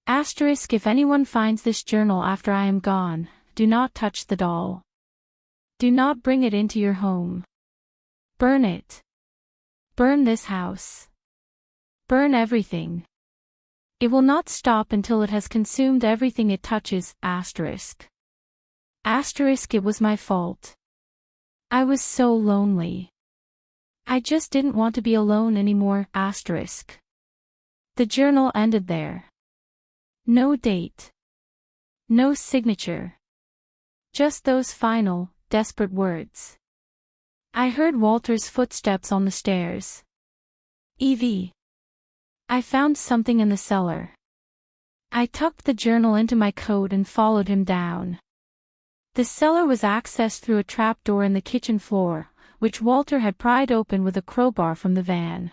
Asterisk, if anyone finds this journal after I am gone, do not touch the doll. Do not bring it into your home. Burn it. Burn this house. Burn everything. It will not stop until it has consumed everything it touches. Asterisk. Asterisk, it was my fault. I was so lonely. I just didn't want to be alone anymore. Asterisk. The journal ended there. No date. No signature. Just those final, desperate words. I heard Walter's footsteps on the stairs. Evie. I found something in the cellar. I tucked the journal into my coat and followed him down. The cellar was accessed through a trapdoor in the kitchen floor, which Walter had pried open with a crowbar from the van.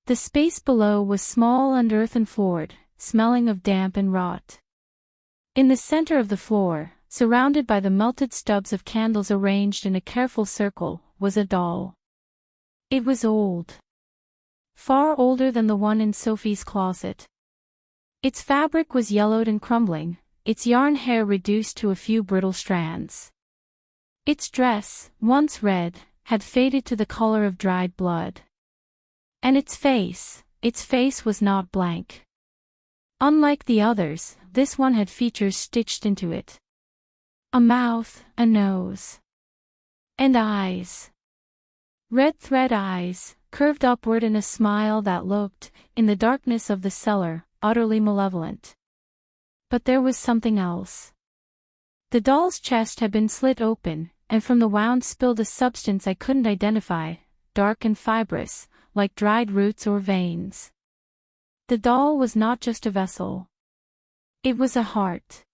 The space below was small and earthen-floored, smelling of damp and rot. In the center of the floor, surrounded by the melted stubs of candles arranged in a careful circle, was a doll. It was old. Far older than the one in Sophie's closet. Its fabric was yellowed and crumbling, its yarn hair reduced to a few brittle strands. Its dress, once red, had faded to the color of dried blood. And its face was not blank. Unlike the others, this one had features stitched into it. A mouth, a nose. And eyes. Red thread eyes, curved upward in a smile that looked, in the darkness of the cellar, utterly malevolent. But there was something else. The doll's chest had been slit open, and from the wound spilled a substance I couldn't identify, dark and fibrous, like dried roots or veins. The doll was not just a vessel. It was a heart.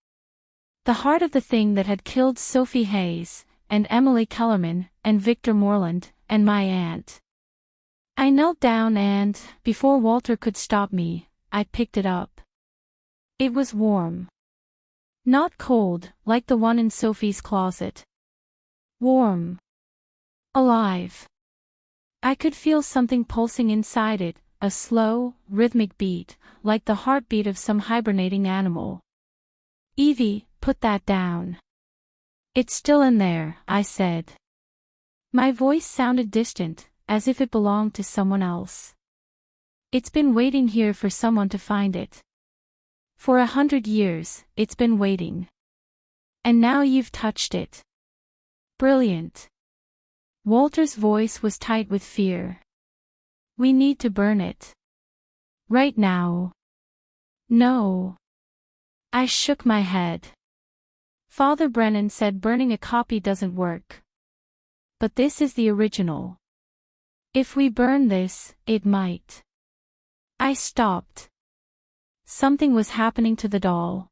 The heart of the thing that had killed Sophie Hayes, and Emily Kellerman, and Victor Moreland, and my aunt. I knelt down and, before Walter could stop me, I picked it up. It was warm. Not cold, like the one in Sophie's closet. Warm. Alive. I could feel something pulsing inside it, a slow, rhythmic beat, like the heartbeat of some hibernating animal. Evie, put that down. It's still in there, I said. My voice sounded distant, as if it belonged to someone else. It's been waiting here for someone to find it. For 100 years, it's been waiting. And now you've touched it. Brilliant. Walter's voice was tight with fear. We need to burn it. Right now. No. I shook my head. Father Brennan said burning a copy doesn't work. But this is the original. If we burn this, it might. I stopped. Something was happening to the doll.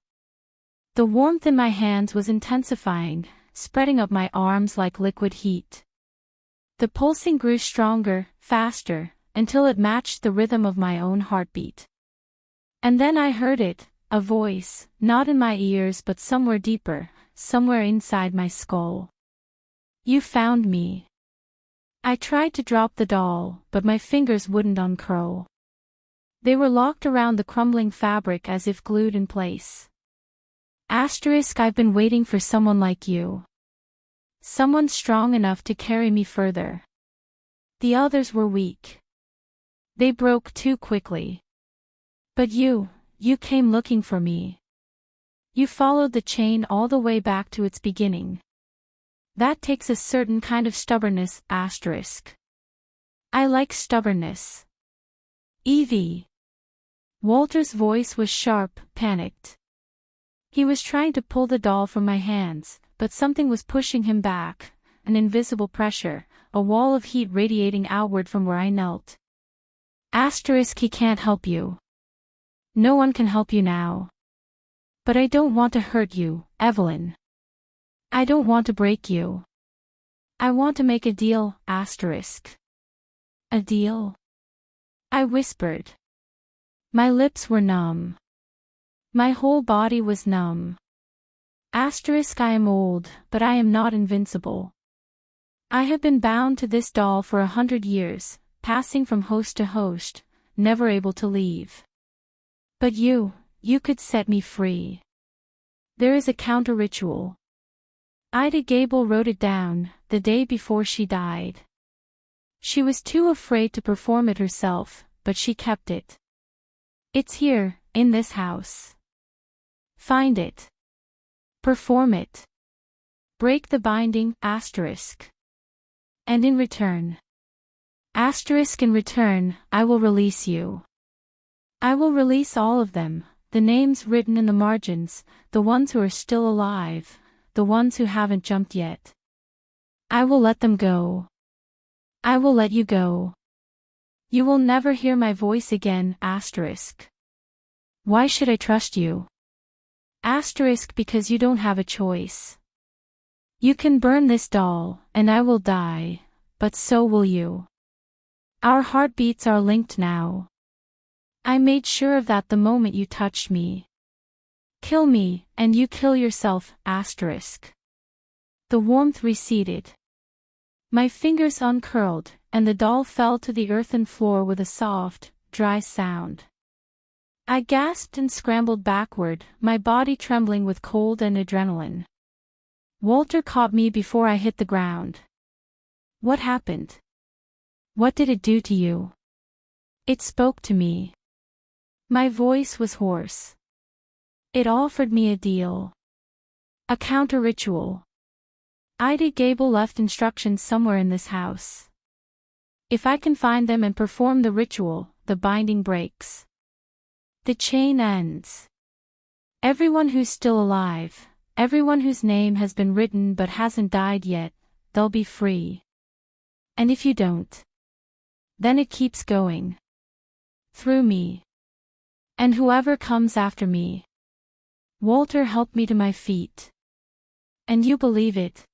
The warmth in my hands was intensifying, spreading up my arms like liquid heat. The pulsing grew stronger, faster, until it matched the rhythm of my own heartbeat. And then I heard it, a voice, not in my ears but somewhere deeper, somewhere inside my skull. You found me. I tried to drop the doll, but my fingers wouldn't uncurl. They were locked around the crumbling fabric as if glued in place. I've been waiting for someone like you. Someone strong enough to carry me further. The others were weak. They broke too quickly. But you came looking for me. You followed the chain all the way back to its beginning. That takes a certain kind of stubbornness, I like stubbornness. Evie. Walter's voice was sharp, panicked. He was trying to pull the doll from my hands, but something was pushing him back, an invisible pressure, a wall of heat radiating outward from where I knelt. He can't help you. No one can help you now. But I don't want to hurt you, Evelyn. I don't want to break you. I want to make a deal, A deal? I whispered. My lips were numb. My whole body was numb. I am old, but I am not invincible. I have been bound to this doll for 100 years, passing from host to host, never able to leave. But you could set me free. There is a counter-ritual. Ida Gable wrote it down, the day before she died. She was too afraid to perform it herself, but she kept it. It's here, in this house. Find it. Perform it. Break the binding, And in return. In return, I will release you. I will release all of them, the names written in the margins, the ones who are still alive, the ones who haven't jumped yet. I will let them go. I will let you go. You will never hear my voice again, Why should I trust you? Because you don't have a choice. You can burn this doll, and I will die, but so will you. Our heartbeats are linked now. I made sure of that the moment you touched me. Kill me, and you kill yourself, The warmth receded. My fingers uncurled, and the doll fell to the earthen floor with a soft, dry sound. I gasped and scrambled backward, my body trembling with cold and adrenaline. Walter caught me before I hit the ground. What happened? What did it do to you? It spoke to me. My voice was hoarse. It offered me a deal. A counter-ritual. 𝐼𝐒𝐈𝐒 left instructions somewhere in this house. If I can find them and perform the ritual, the binding breaks. The chain ends. Everyone who's still alive, everyone whose name has been written but hasn't died yet, they'll be free. And if you don't, then it keeps going. Through me. And whoever comes after me. Walter helped me to my feet. And you believe it.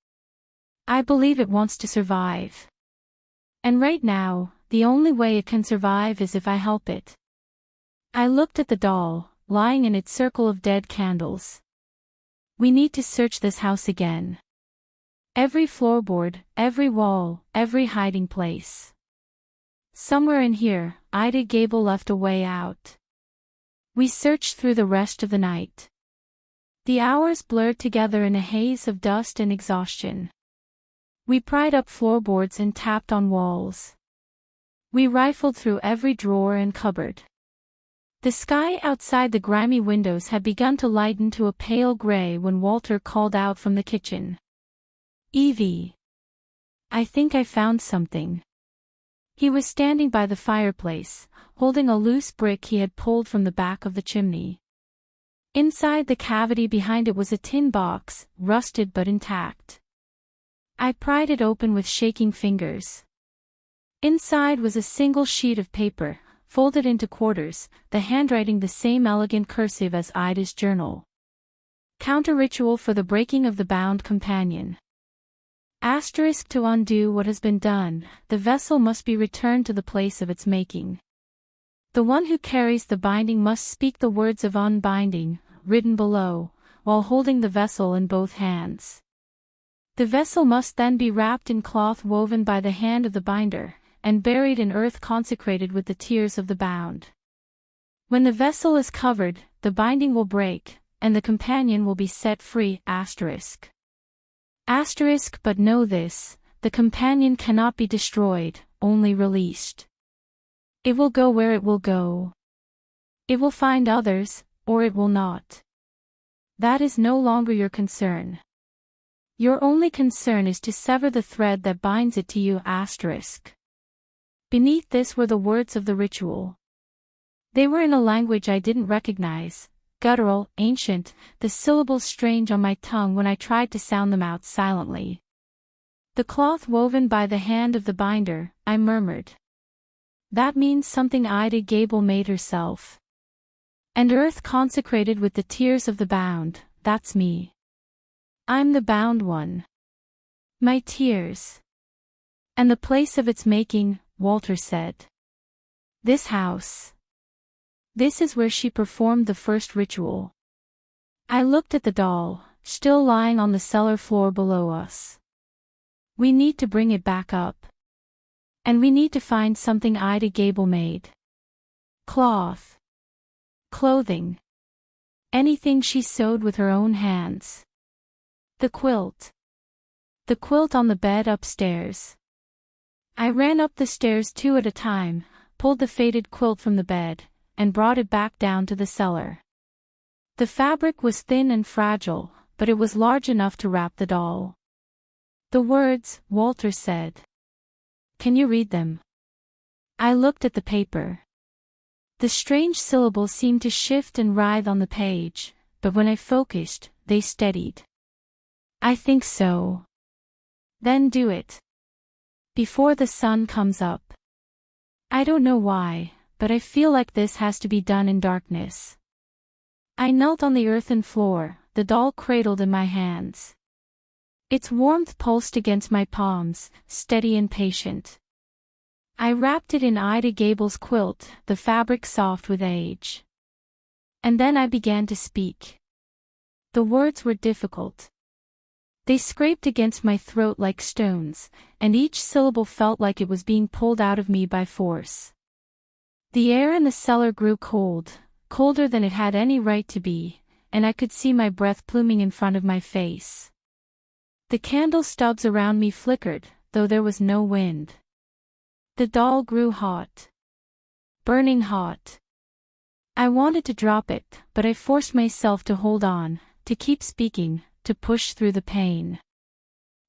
I believe it wants to survive. And right now, the only way it can survive is if I help it. I looked at the doll, lying in its circle of dead candles. We need to search this house again. Every floorboard, every wall, every hiding place. Somewhere in here, 𝐼𝐒𝐈𝐒 left a way out. We searched through the rest of the night. The hours blurred together in a haze of dust and exhaustion. We pried up floorboards and tapped on walls. We rifled through every drawer and cupboard. The sky outside the grimy windows had begun to lighten to a pale gray when Walter called out from the kitchen. "Evie. I think I found something." He was standing by the fireplace, holding a loose brick he had pulled from the back of the chimney. Inside the cavity behind it was a tin box, rusted but intact. I pried it open with shaking fingers. Inside was a single sheet of paper, folded into quarters, the handwriting the same elegant cursive as Ida's journal. Counter-ritual for the breaking of the bound companion. Asterisk to undo what has been done, the vessel must be returned to the place of its making. The one who carries the binding must speak the words of unbinding, written below, while holding the vessel in both hands. The vessel must then be wrapped in cloth woven by the hand of the binder, and buried in earth consecrated with the tears of the bound. When the vessel is covered, the binding will break, and the companion will be set free. Asterisk. But know this, the companion cannot be destroyed, only released. It will go where it will go. It will find others, or it will not. That is no longer your concern. Your only concern is to sever the thread that binds it to you. Asterisk. Beneath this were the words of the ritual. They were in a language I didn't recognize, guttural, ancient, the syllables strange on my tongue when I tried to sound them out silently. The cloth woven by the hand of the binder, I murmured. That means something 𝐼𝐒𝐈𝐒 made herself. And earth consecrated with the tears of the bound, that's me. I'm the bound one. My tears. And the place of its making, Walter said. This house. This is where she performed the first ritual. I looked at the doll, still lying on the cellar floor below us. We need to bring it back up. And we need to find something 𝐼𝐒𝐈𝐒 made. Cloth. Clothing. Anything she sewed with her own hands. The quilt. The quilt on the bed upstairs. I ran up the stairs 2 at a time, pulled the faded quilt from the bed, and brought it back down to the cellar. The fabric was thin and fragile, but it was large enough to wrap the doll. The words, Walter said. Can you read them? I looked at the paper. The strange syllables seemed to shift and writhe on the page, but when I focused, they steadied. I think so. Then do it. Before the sun comes up. I don't know why, but I feel like this has to be done in darkness. I knelt on the earthen floor, the doll cradled in my hands. Its warmth pulsed against my palms, steady and patient. I wrapped it in 𝐼𝐒𝐈𝐒's quilt, the fabric soft with age. And then I began to speak. The words were difficult. They scraped against my throat like stones, and each syllable felt like it was being pulled out of me by force. The air in the cellar grew cold, colder than it had any right to be, and I could see my breath pluming in front of my face. The candle stubs around me flickered, though there was no wind. The doll grew hot. burning hot. I wanted to drop it, but I forced myself to hold on, to keep speaking, to push through the pain.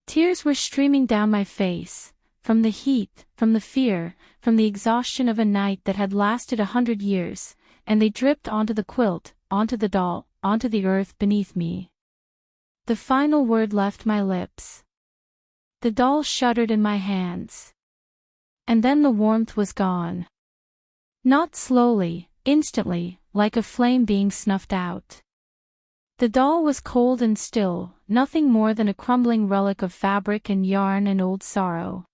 Tears were streaming down my face, from the heat, from the fear, from the exhaustion of a night that had lasted 100 years, and they dripped onto the quilt, onto the doll, onto the earth beneath me. The final word left my lips. The doll shuddered in my hands. And then the warmth was gone. Not slowly, instantly, like a flame being snuffed out. The doll was cold and still, nothing more than a crumbling relic of fabric and yarn and old sorrow.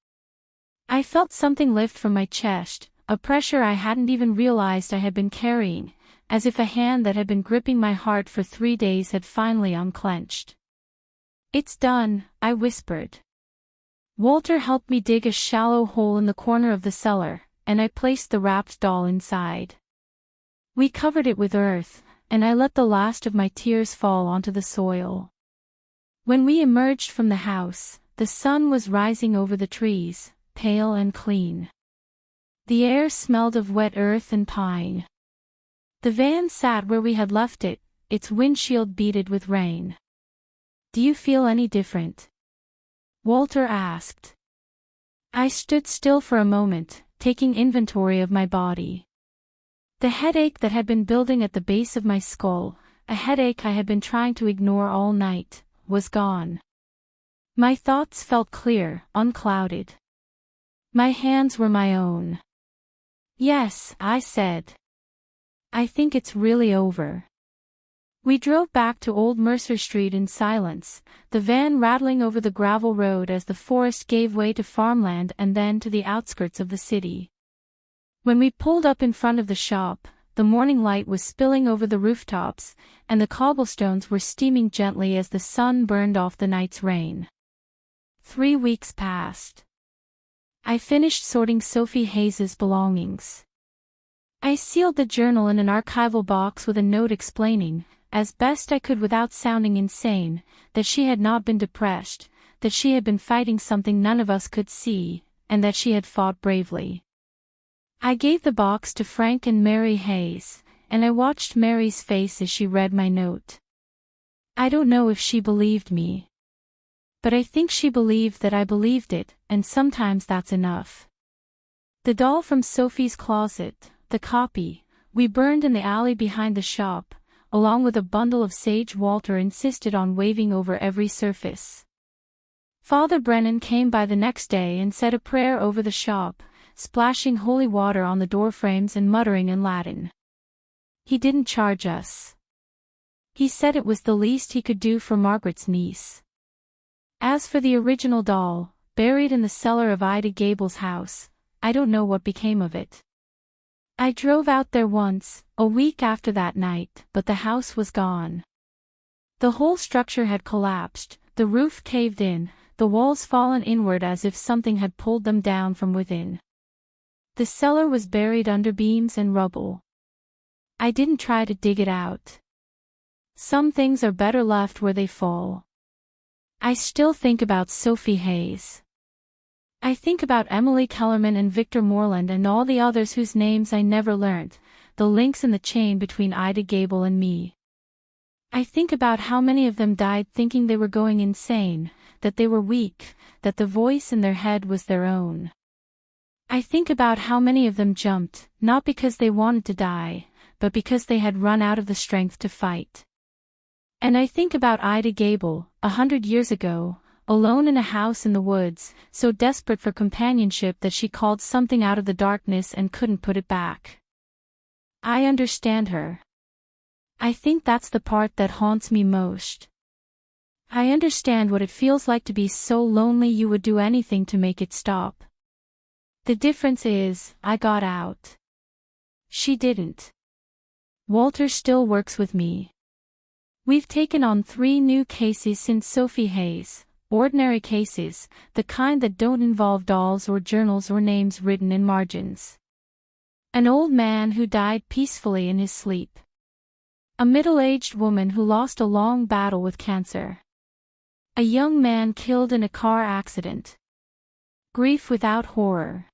I felt something lift from my chest, a pressure I hadn't even realized I had been carrying, as if a hand that had been gripping my heart for 3 days had finally unclenched. "It's done," I whispered. Walter helped me dig a shallow hole in the corner of the cellar, and I placed the wrapped doll inside. We covered it with earth, and I let the last of my tears fall onto the soil. When we emerged from the house, the sun was rising over the trees, pale and clean. The air smelled of wet earth and pine. The van sat where we had left it, its windshield beaded with rain. "Do you feel any different?" Walter asked. I stood still for a moment, taking inventory of my body. The headache that had been building at the base of my skull, a headache I had been trying to ignore all night, was gone. My thoughts felt clear, unclouded. My hands were my own. "Yes," I said. "I think it's really over." We drove back to Old Mercer Street in silence, the van rattling over the gravel road as the forest gave way to farmland and then to the outskirts of the city. When we pulled up in front of the shop, the morning light was spilling over the rooftops, and the cobblestones were steaming gently as the sun burned off the night's rain. 3 weeks passed. I finished sorting Sophie Hayes's belongings. I sealed the journal in an archival box with a note explaining, as best I could without sounding insane, that she had not been depressed, that she had been fighting something none of us could see, and that she had fought bravely. I gave the box to Frank and Mary Hayes, and I watched Mary's face as she read my note. I don't know if she believed me. But I think she believed that I believed it, and sometimes that's enough. The doll from Sophie's closet, the copy, we burned in the alley behind the shop, along with a bundle of sage Walter insisted on waving over every surface. Father Brennan came by the next day and said a prayer over the shop, splashing holy water on the doorframes and muttering in Latin. He didn't charge us. He said it was the least he could do for Margaret's niece. As for the original doll, buried in the cellar of Ida Gable's house, I don't know what became of it. I drove out there once, a week after that night, but the house was gone. The whole structure had collapsed, the roof caved in, the walls fallen inward as if something had pulled them down from within. The cellar was buried under beams and rubble. I didn't try to dig it out. Some things are better left where they fall. I still think about Sophie Hayes. I think about Emily Kellerman and Victor Moreland and all the others whose names I never learned, the links in the chain between Ida Gable and me. I think about how many of them died thinking they were going insane, that they were weak, that the voice in their head was their own. I think about how many of them jumped, not because they wanted to die, but because they had run out of the strength to fight. And I think about Ida Gable, 100 years ago, alone in a house in the woods, so desperate for companionship that she called something out of the darkness and couldn't put it back. I understand her. I think that's the part that haunts me most. I understand what it feels like to be so lonely you would do anything to make it stop. The difference is, I got out. She didn't. Walter still works with me. We've taken on 3 new cases since Sophie Hayes. Ordinary cases, the kind that don't involve dolls or journals or names written in margins. An old man who died peacefully in his sleep. A middle-aged woman who lost a long battle with cancer. A young man killed in a car accident. Grief without horror.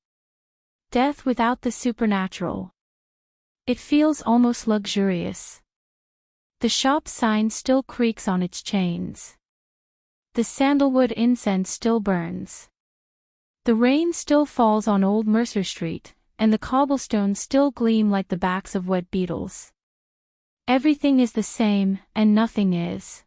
Death without the supernatural. It feels almost luxurious. The shop sign still creaks on its chains. The sandalwood incense still burns. The rain still falls on Old Mercer Street, and the cobblestones still gleam like the backs of wet beetles. Everything is the same, and nothing is.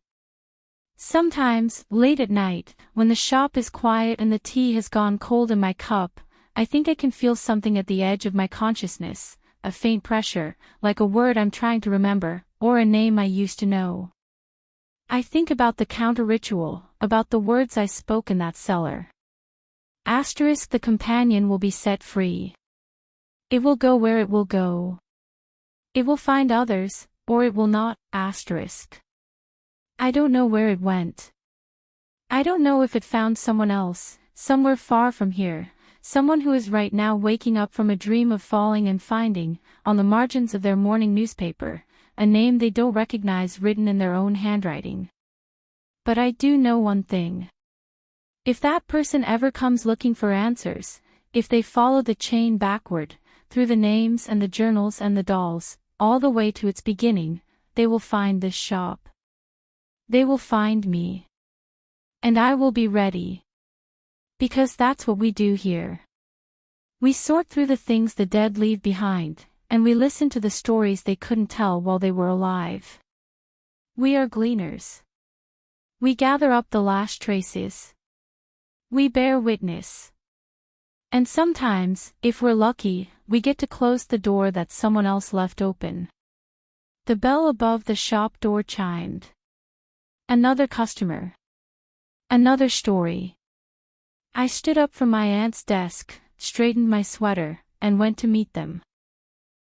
Sometimes, late at night, when the shop is quiet and the tea has gone cold in my cup, I think I can feel something at the edge of my consciousness, a faint pressure, like a word I'm trying to remember, or a name I used to know. I think about the counter-ritual, about the words I spoke in that cellar. Asterisk, the companion will be set free. It will go where it will go. It will find others, or it will not, asterisk. I don't know where it went. I don't know if it found someone else, somewhere far from here, someone who is right now waking up from a dream of falling and finding, on the margins of their morning newspaper, a name they don't recognize written in their own handwriting. But I do know one thing. If that person ever comes looking for answers, if they follow the chain backward, through the names and the journals and the dolls, all the way to its beginning, they will find this shop. They will find me. And I will be ready. Because that's what we do here. We sort through the things the dead leave behind, and we listen to the stories they couldn't tell while they were alive. We are gleaners. We gather up the last traces. We bear witness. And sometimes, if we're lucky, we get to close the door that someone else left open. The bell above the shop door chimed. Another customer. Another story. I stood up from my aunt's desk, straightened my sweater, and went to meet them.